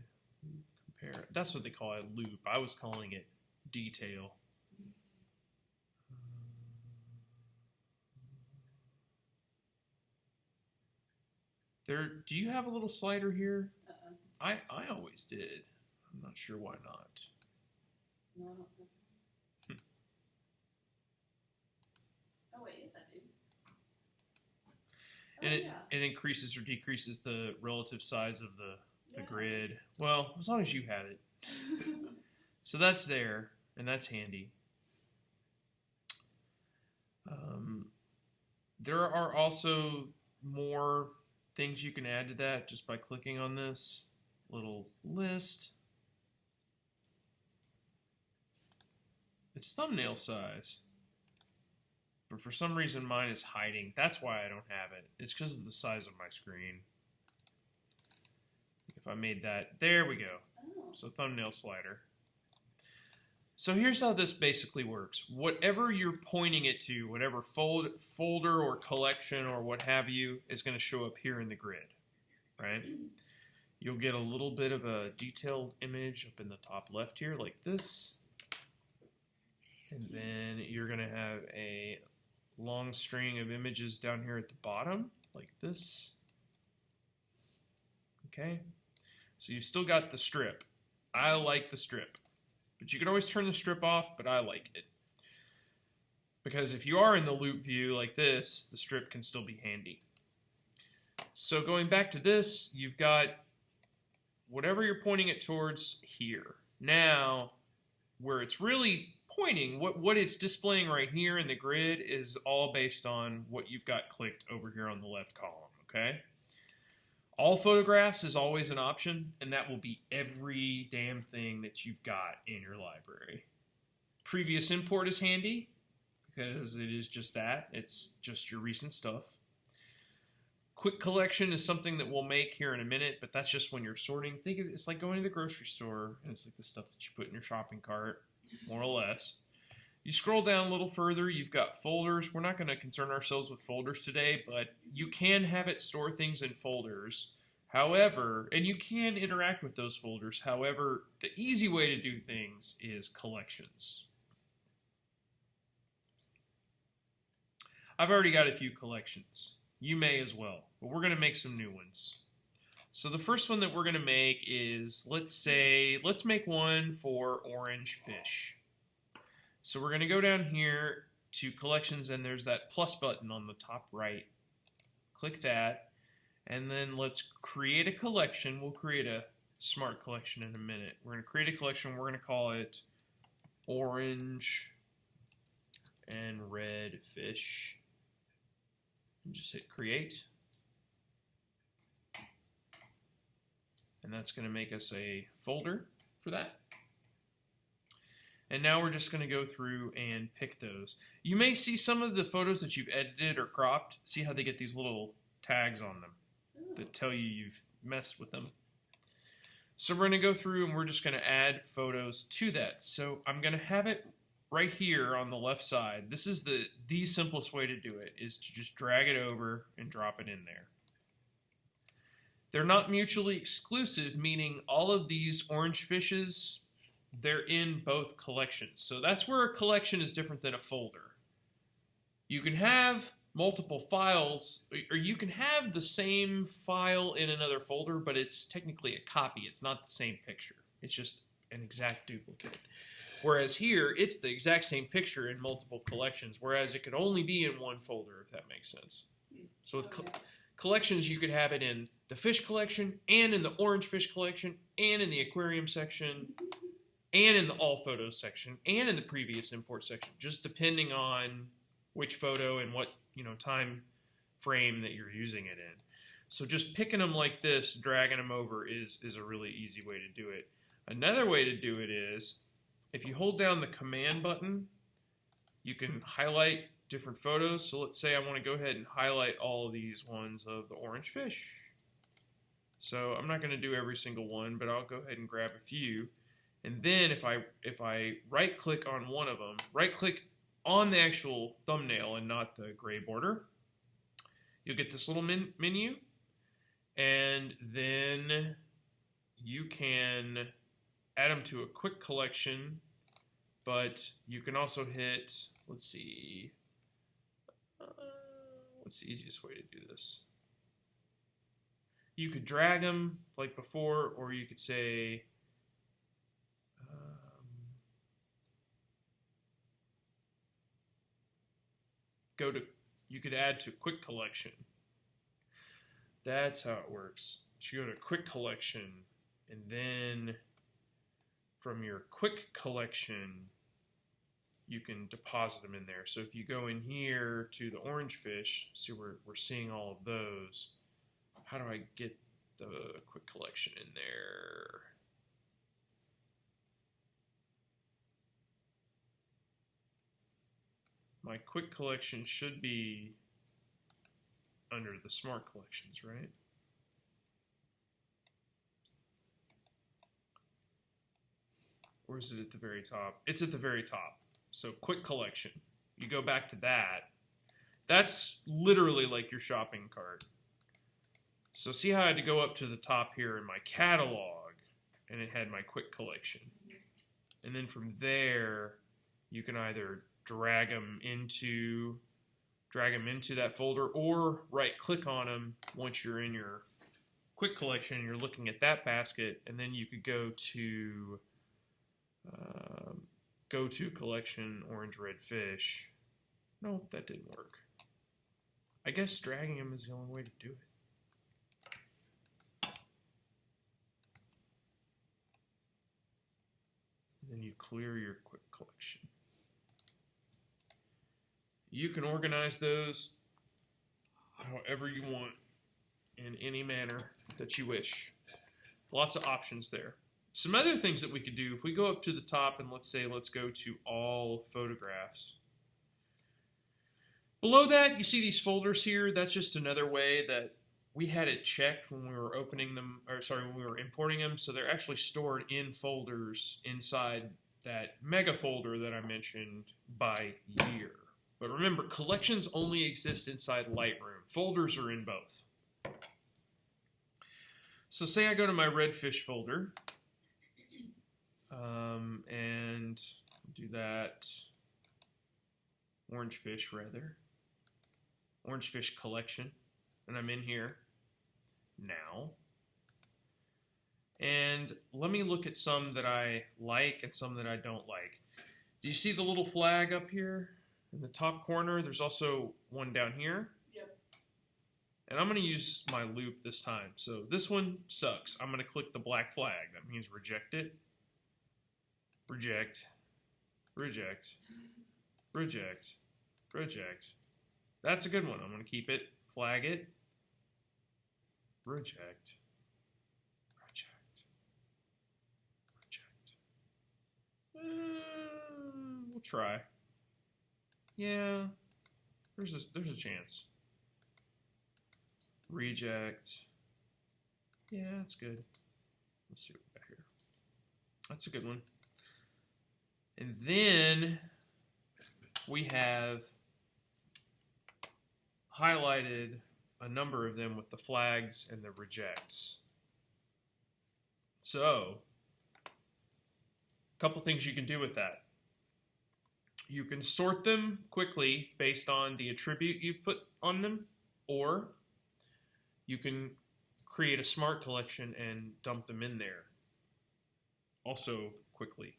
loop, compare. That's what they call it, loop. I was calling it detail. Do you have a little slider here? I always did. I'm not sure why not. No, I don't think. Oh wait, yes I do. And Oh, yeah. it increases or decreases the relative size of the grid. Well, as long as you have it. So that's there, and that's handy. There are also more things you can add to that just by clicking on this little list. It's thumbnail size. But for some reason mine is hiding. That's why I don't have it. It's because of the size of my screen. If I made that, there we go. Oh. So thumbnail slider. So here's how this basically works. Whatever you're pointing it to, whatever folder or collection or what have you, is going to show up here in the grid, right? You'll get a little bit of a detailed image up in the top left here, like this. And then you're going to have a long string of images down here at the bottom, like this. Okay? So you've still got the strip. I like the strip. But you can always turn the strip off, but I like it. Because if you are in the loop view like this, the strip can still be handy. So going back to this, you've got whatever you're pointing it towards here. Now, where it's really pointing, what it's displaying right here in the grid is all based on what you've got clicked over here on the left column, okay? All photographs is always an option, and that will be every damn thing that you've got in your library. Previous import is handy, because it is just that. It's just your recent stuff. Quick collection is something that we'll make here in a minute, but that's just when you're sorting. Think of it, it's like going to the grocery store, and it's like the stuff that you put in your shopping cart, more or less. You scroll down a little further, you've got folders. We're not going to concern ourselves with folders today, but you can have it store things in folders. However, and you can interact with those folders. However, the easy way to do things is collections. I've already got a few collections. You may as well, but we're going to make some new ones. So the first one that we're going to make is, let's make one for orange fish. So we're going to go down here to collections, and there's that plus button on the top right. Click that, and then let's create a collection. We'll create a smart collection in a minute. We're going to create a collection. We're going to call it orange and red fish. And just hit create. And that's going to make us a folder for that. And now we're just going to go through and pick those. You may see some of the photos that you've edited or cropped. See how they get these little tags on them that tell you you've messed with them. So we're going to go through and we're just going to add photos to that. So I'm going to have it right here on the left side. This is the simplest way to do it, is to just drag it over and drop it in there. They're not mutually exclusive, meaning all of these orange fishes, they're in both collections. So that's where a collection is different than a folder. You can have multiple files, or you can have the same file in another folder, but it's technically a copy. It's not the same picture. It's just an exact duplicate. Whereas here, it's the exact same picture in multiple collections, whereas it could only be in one folder, if that makes sense. So with collections, you could have it in the fish collection, and in the orange fish collection, and in the aquarium section, and in the all photos section, and in the previous import section, just depending on which photo and what time frame that you're using it in. So just picking them like this, dragging them over is a really easy way to do it. Another way to do it is, if you hold down the command button, you can highlight different photos. So let's say I want to go ahead and highlight all of these ones of the orange fish. So I'm not going to do every single one, but I'll go ahead and grab a few. And then if I right click on one of them, right click on the actual thumbnail and not the gray border, you'll get this little menu, and then you can add them to a quick collection, but you can also hit, let's see, what's the easiest way to do this? You could drag them like before, or you could say, you could add to quick collection. That's how it works. So you go to quick collection, and then from your quick collection, you can deposit them in there. So if you go in here to the orange fish, see we're seeing all of those. How do I get the quick collection in there? My quick collection should be under the smart collections, right? Or is it at the very top? It's at the very top. So quick collection. You go back to that. That's literally like your shopping cart. So see how I had to go up to the top here in my catalog, and it had my quick collection. And then from there, you can either drag them into that folder, or right click on them once you're in your quick collection and you're looking at that basket, and then you could go to collection orange red fish. Nope, that didn't work. I guess dragging them is the only way to do it. And then you clear your quick collection. You can organize those however you want, in any manner that you wish. Lots of options there. Some other things that we could do, if we go up to the top and let's go to all photographs. Below that, you see these folders here. That's just another way that we had it checked when we were opening them, when we were importing them. So they're actually stored in folders inside that mega folder that I mentioned by year. But remember, collections only exist inside Lightroom. Folders are in both. So say I go to my redfish folder, and do that, orange fish collection, and I'm in here now. And let me look at some that I like and some that I don't like. Do you see the little flag up here in the top corner? There's also one down here. Yep. And I'm going to use my loop this time. So this one sucks. I'm going to click the black flag. That means reject it. Reject. Reject. Reject. Reject. That's a good one. I'm going to keep it. Flag it. Reject. Reject. Reject. We'll try. Yeah. There's a chance. reject. Yeah, that's good. Let's see what we got here. That's a good one. And then we have highlighted a number of them with the flags and the rejects. So, a couple things you can do with that. You can sort them quickly based on the attribute you've put on them, or you can create a smart collection and dump them in there also quickly.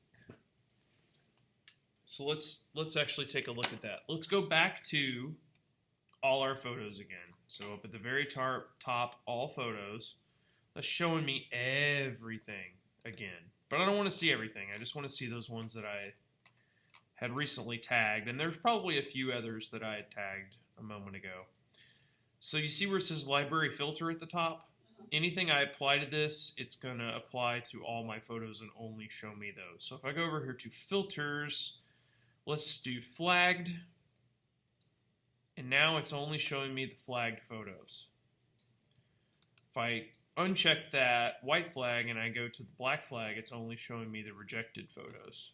So let's actually take a look at that. Let's go back to all our photos again. So up at the very top, all photos. That's showing me everything again. But I don't want to see everything. I just want to see those ones that I had recently tagged. And there's probably a few others that I had tagged a moment ago. So you see where it says library filter at the top? Anything I apply to this, it's going to apply to all my photos and only show me those. So if I go over here to filters, let's do flagged. And now it's only showing me the flagged photos. If I uncheck that white flag and I go to the black flag, it's only showing me the rejected photos.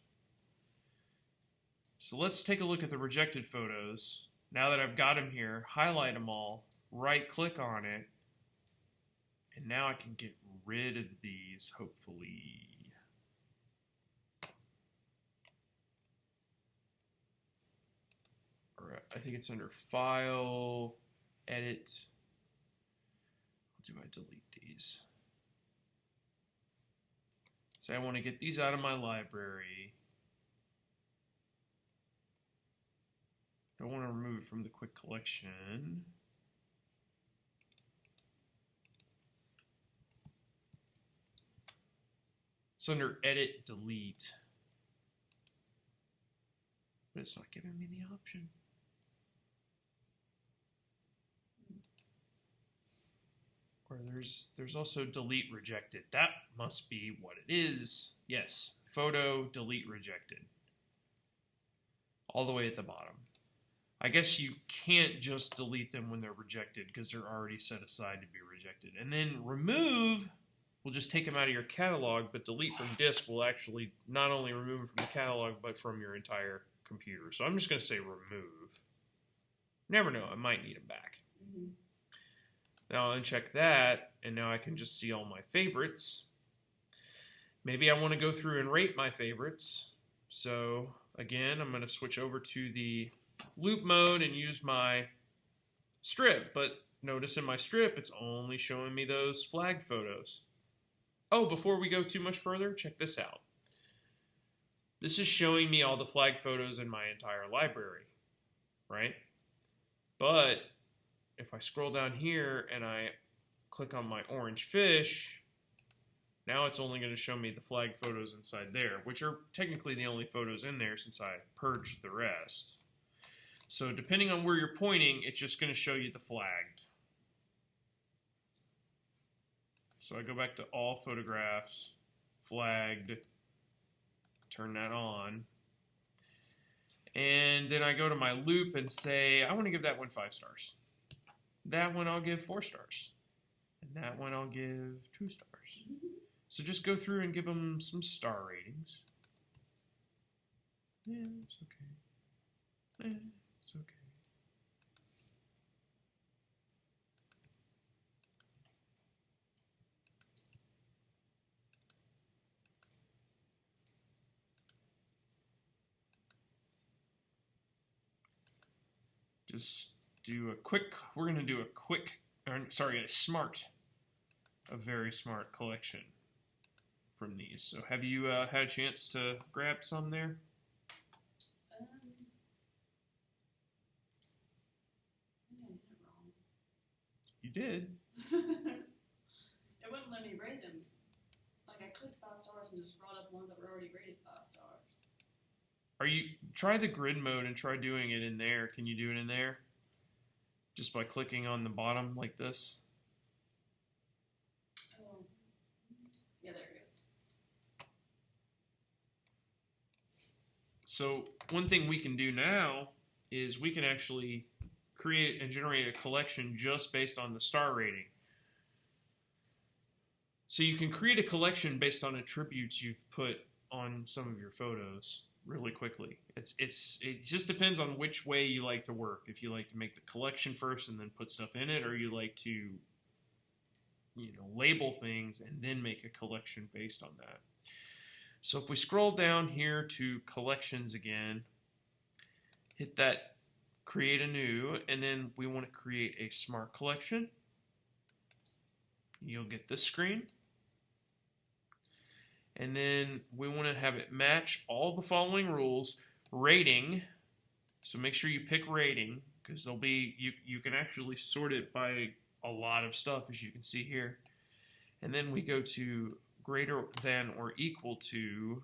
So let's take a look at the rejected photos. Now that I've got them here, highlight them all, right click on it, and now I can get rid of these, hopefully. Or I think it's under File, Edit. Do I delete these? Say I want to get these out of my library. I want to remove it from the quick collection. It's under Edit, Delete. But it's not giving me the option. Or there's also Delete Rejected. That must be what it is. Yes, Photo, Delete Rejected. All the way at the bottom. I guess you can't just delete them when they're rejected because they're already set aside to be rejected. And then remove will just take them out of your catalog, but delete from disk will actually not only remove them from the catalog, but from your entire computer. So I'm just going to say remove. Never know, I might need them back. Mm-hmm. Now I'll uncheck that, and now I can just see all my favorites. Maybe I want to go through and rate my favorites. So again, I'm going to switch over to the loop mode and use my strip, but notice in my strip it's only showing me those flagged photos. Oh, before we go too much further, check this out. This is showing me all the flagged photos in my entire library, right? But if I scroll down here and I click on my orange fish, now it's only going to show me the flagged photos inside there, which are technically the only photos in there since I purged the rest. So depending on where you're pointing, it's just going to show you the flagged. So I go back to all photographs, flagged, turn that on. And then I go to my loop and say, I want to give that one 5 stars. That one I'll give 4 stars. And that one I'll give 2 stars. So just go through and give them some star ratings. Yeah, it's okay. It's okay. Just do a quick, we're going to do a quick, a very smart collection from these. So have you had a chance to grab some there? I think I did it wrong. You did. It wouldn't let me rate them. Like I clicked 5 stars and just brought up ones that were already rated 5 stars. Try the grid mode and try doing it in there. Can you do it in there? Just by clicking on the bottom like this? Oh. Yeah, there it goes. So one thing we can do now is we can actually create and generate a collection just based on the star rating. So you can create a collection based on attributes you've put on some of your photos really quickly. It just depends on which way you like to work. If you like to make the collection first and then put stuff in it, or you like to, label things and then make a collection based on that. So if we scroll down here to collections again, hit that create a new, and then we want to create a smart collection. You'll get this screen. And then we want to have it match all the following rules. Rating, so make sure you pick rating, because there'll be, you can actually sort it by a lot of stuff, as you can see here. And then we go to greater than or equal to,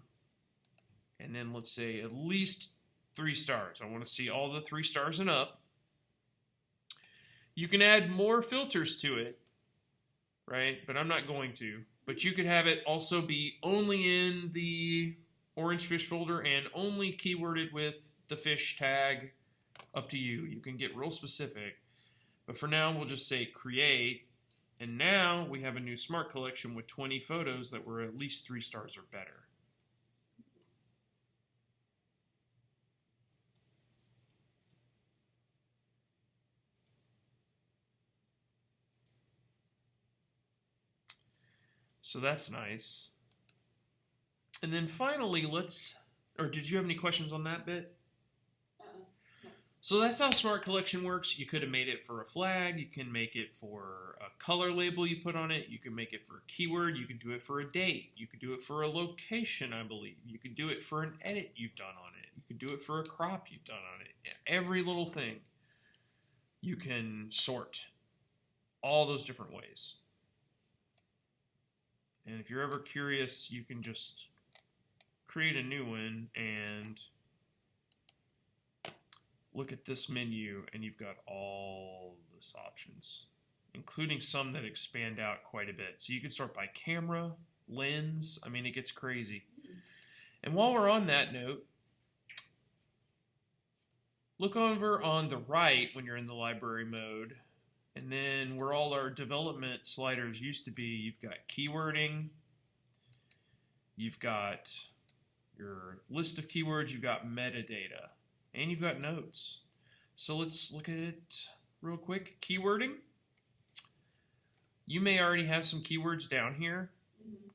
and then let's say at least 3 stars. I want to see all the 3 stars and up. You can add more filters to it, right? But I'm not going to. But you could have it also be only in the orange fish folder and only keyworded with the fish tag. Up to you. You can get real specific. But for now, we'll just say create. And now we have a new smart collection with 20 photos that were at least 3 stars or better. So that's nice. And then finally, did you have any questions on that bit? No. So that's how Smart Collection works. You could have made it for a flag. You can make it for a color label you put on it. You can make it for a keyword. You can do it for a date. You could do it for a location, I believe. You could do it for an edit you've done on it. You could do it for a crop you've done on it. Every little thing you can sort all those different ways. And if you're ever curious, you can just create a new one and look at this menu, and you've got all this options, including some that expand out quite a bit. So you can sort by camera, lens. I mean, it gets crazy. And while we're on that note, look over on the right when you're in the library mode. And then where all our development sliders used to be, you've got keywording, you've got your list of keywords, you've got metadata, and you've got notes. So let's look at it real quick. Keywording. You may already have some keywords down here.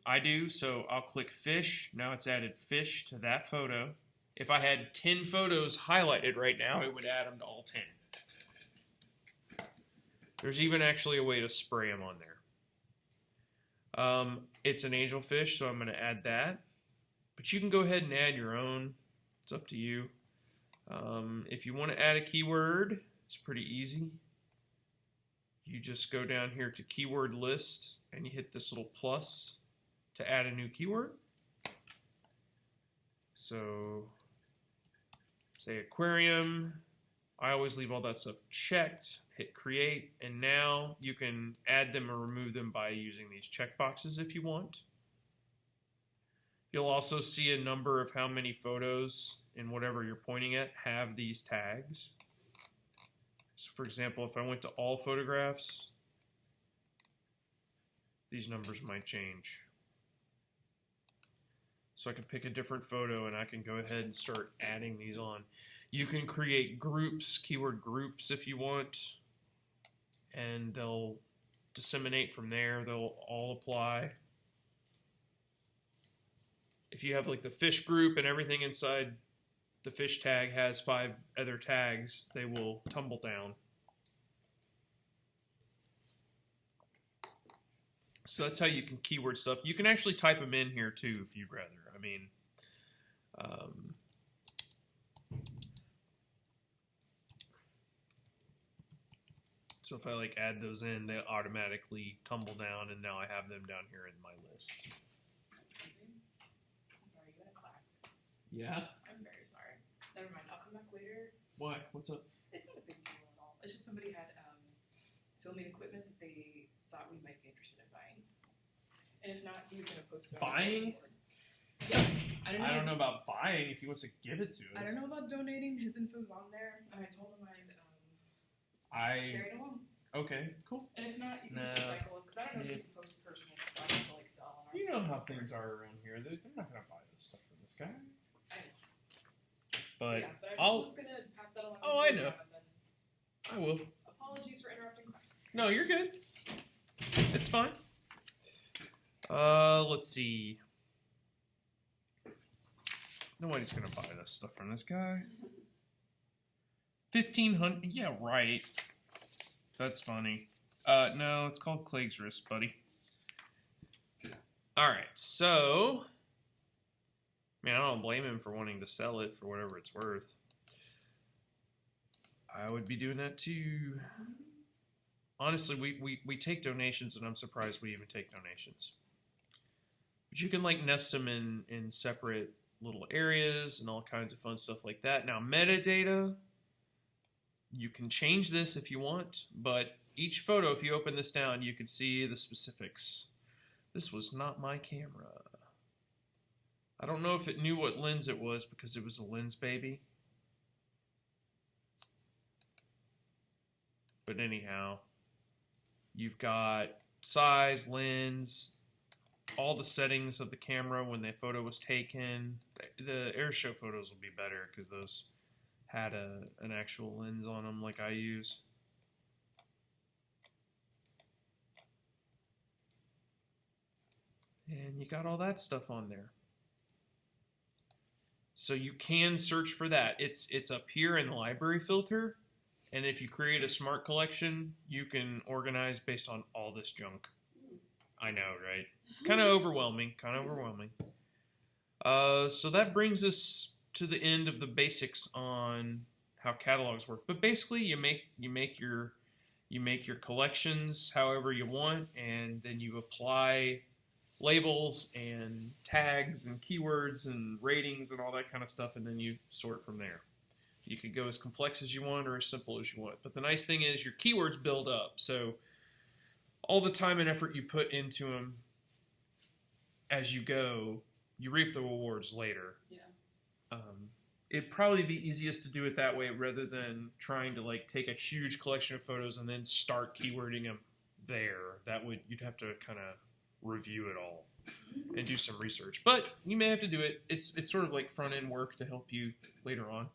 I do, so I'll click fish. Now it's added fish to that photo. If I had 10 photos highlighted right now, it would add them to all 10. There's even actually a way to spray them on there. It's an angelfish, so I'm going to add that. But you can go ahead and add your own. It's up to you. If you want to add a keyword, it's pretty easy. You just go down here to keyword list, and you hit this little plus to add a new keyword. So, say aquarium. I always leave all that stuff checked. Hit create, and now you can add them or remove them by using these checkboxes if you want. You'll also see a number of how many photos in whatever you're pointing at have these tags. So for example, if I went to all photographs, these numbers might change. So I can pick a different photo and I can go ahead and start adding these on. You can create groups, keyword groups if you want, and they'll disseminate from there. They'll all apply. If you have like the fish group and everything inside the fish tag has 5 other tags, they will tumble down. So that's how you can keyword stuff. You can actually type them in here too if you'd rather. I mean, so if I like add those in, they automatically tumble down, and now I have them down here in my list. I'm sorry, you had a class. Yeah? I'm very sorry. Never mind, I'll come back later. What? What's up? It's not a big deal at all. It's just somebody had filming equipment that they thought we might be interested in buying. And if not, he was going to post it on Buying? Yeah. I don't know about buying if he wants to give it to us. I don't know about donating. His info's on there. And I told him I'd carry it along. Okay, cool. And if not, you can just recycle it, because I don't know if you can post personal stuff to like sell on our You know how things are around here. They're not gonna buy this stuff from this guy. I know. But yeah, but I'll. I was gonna pass that along. Oh, to I you, know. Jonathan. I will. Apologies for interrupting class. No, you're good. It's fine. Let's see. Nobody's gonna buy this stuff from this guy. 1,500. Yeah, right. That's funny. No, it's called Clegg's Wrist, buddy. All right, so. Man, I don't blame him for wanting to sell it for whatever it's worth. I would be doing that too. Honestly, we take donations, and I'm surprised we even take donations. But you can like nest them in separate little areas and all kinds of fun stuff like that. Now, metadata, you can change this if you want, but each photo, if you open this down, you can see the specifics. This was not my camera. I don't know if it knew what lens it was because it was a lens baby. But anyhow, you've got size, lens, all the settings of the camera when the photo was taken. The airshow photos will be better because those had an actual lens on them like I use. And you got all that stuff on there. So you can search for that. It's up here in the library filter. And if you create a smart collection, you can organize based on all this junk. I know, right? Kind of overwhelming. So that brings us to the end of the basics on how catalogs work. But basically, you make your collections however you want, and then you apply labels and tags and keywords and ratings and all that kind of stuff, and then you sort from there. You could go as complex as you want or as simple as you want. But the nice thing is your keywords build up. So all the time and effort you put into them as you go, you reap the rewards later. Yeah. It'd probably be easiest to do it that way rather than trying to like take a huge collection of photos and then start keywording them there. You'd have to kind of review it all and do some research. But you may have to do it. It's sort of like front-end work to help you later on.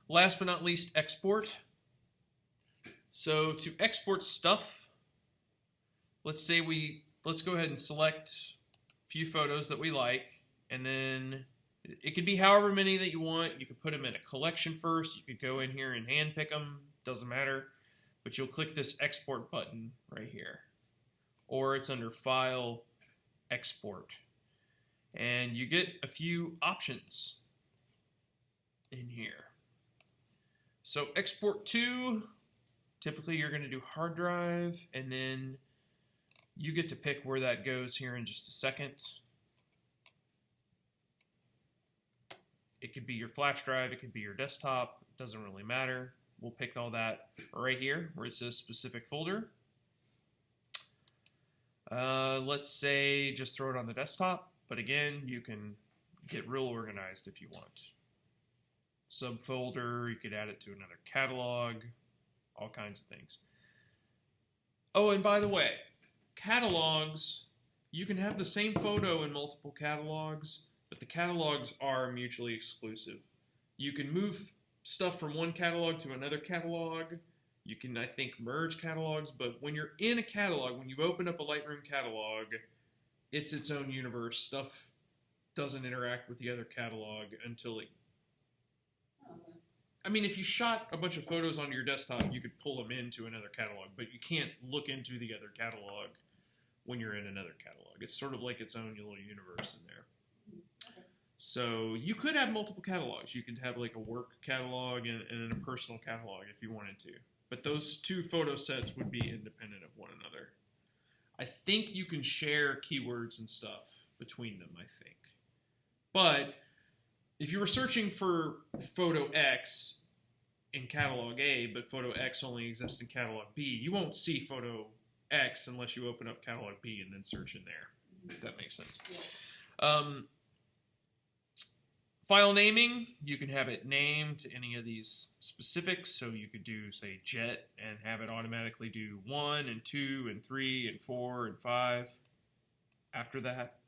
Last but not least, export. So to export stuff, let's go ahead and select a few photos that we like, and then it could be however many that you want. You could put them in a collection first. You could go in here and hand pick them. Doesn't matter. But you'll click this export button right here. Or it's under File, Export. And you get a few options in here. So export to, typically you're going to do hard drive, and then you get to pick where that goes here in just a second. It could be your flash drive, it could be your desktop, it doesn't really matter. We'll pick all that right here where it says specific folder. Let's say just throw it on the desktop, but again, you can get real organized if you want. Subfolder, you could add it to another catalog, all kinds of things. Oh, and by the way, catalogs, you can have the same photo in multiple catalogs, but the catalogs are mutually exclusive. You can move stuff from one catalog to another catalog. You can, I think, merge catalogs, but when you're in a catalog, when you open up a Lightroom catalog, it's its own universe. Stuff doesn't interact with the other catalog until it... I mean, if you shot a bunch of photos onto your desktop, you could pull them into another catalog, but you can't look into the other catalog when you're in another catalog. It's sort of like its own little universe in there. So you could have multiple catalogs. You could have like a work catalog and a personal catalog if you wanted to. But those two photo sets would be independent of one another. I think you can share keywords and stuff between them, I think. But if you were searching for photo X in catalog A, but photo X only exists in catalog B, you won't see photo X unless you open up catalog B and then search in there. If that makes sense. Yeah. File naming, you can have it named to any of these specifics. So you could do, say, jet and have it automatically do 1 and 2 and 3 and 4 and 5 after that.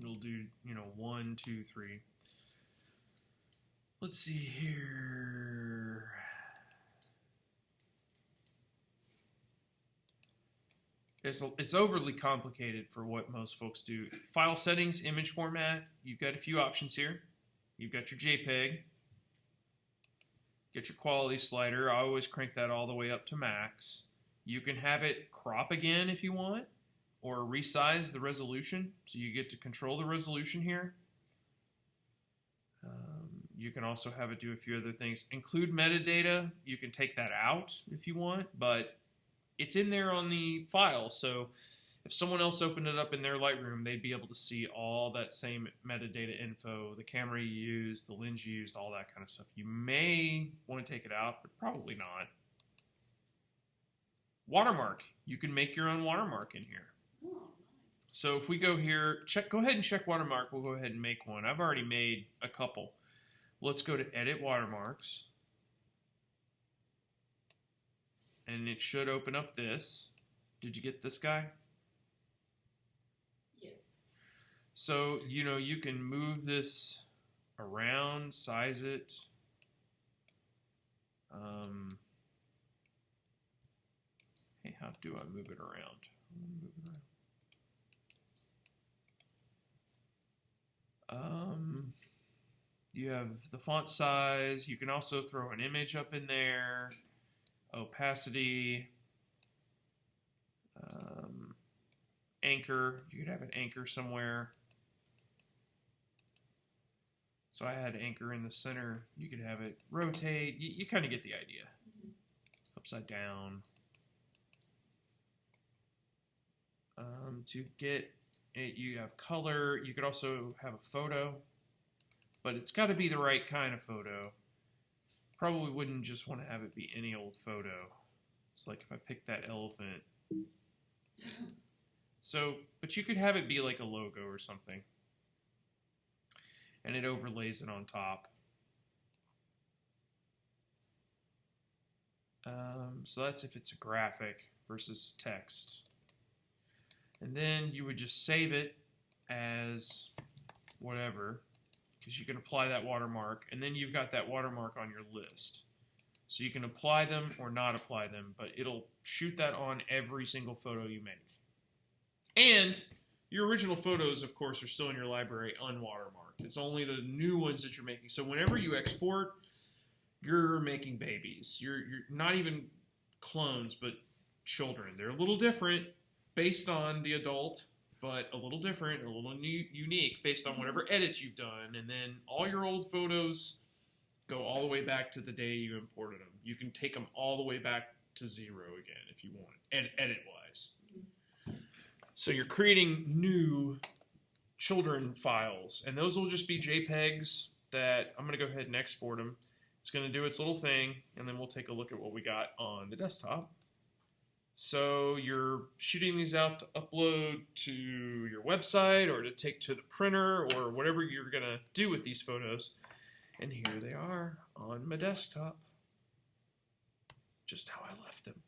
It'll do, 1, 2, 3. Let's see here. It's overly complicated for what most folks do. File settings, image format. You've got a few options here. You've got your JPEG. Get your quality slider. I always crank that all the way up to max. You can have it crop again if you want, or resize the resolution, so you get to control the resolution here. You can also have it do a few other things. Include metadata. You can take that out if you want, but it's in there on the file, so if someone else opened it up in their Lightroom, they'd be able to see all that same metadata info, the camera you used, the lens you used, all that kind of stuff. You may want to take it out, but probably not. Watermark. You can make your own watermark in here. Oh, nice. So if we go here, go ahead and check watermark. We'll go ahead and make one. I've already made a couple. Let's go to Edit Watermarks. And it should open up this. Did you get this guy? Yes. So, you can move this around, size it. Hey, how do I move it around? You have the font size. You can also throw an image up in there. Opacity. Anchor. You could have an anchor somewhere. So I had anchor in the center. You could have it rotate. You kind of get the idea. Upside down. To get it, you have color. You could also have a photo, but it's got to be the right kind of photo. Probably wouldn't just want to have it be any old photo. It's like if I pick that elephant. So, but you could have it be like a logo or something. And it overlays it on top. So that's if it's a graphic versus text. And then you would just save it as whatever, because you can apply that watermark, and then you've got that watermark on your list. So you can apply them or not apply them, but it'll shoot that on every single photo you make. And your original photos, of course, are still in your library unwatermarked. It's only the new ones that you're making. So whenever you export, you're making babies. You're not even clones, but children. They're a little different based on the adult, but a little different, a little unique based on whatever edits you've done. And then all your old photos go all the way back to the day you imported them. You can take them all the way back to 0 again if you want, edit-wise. So you're creating new children files, and those will just be JPEGs that I'm going to go ahead and export them. It's going to do its little thing, and then we'll take a look at what we got on the desktop. So you're shooting these out to upload to your website or to take to the printer or whatever you're going to do with these photos. And here they are on my desktop, just how I left them.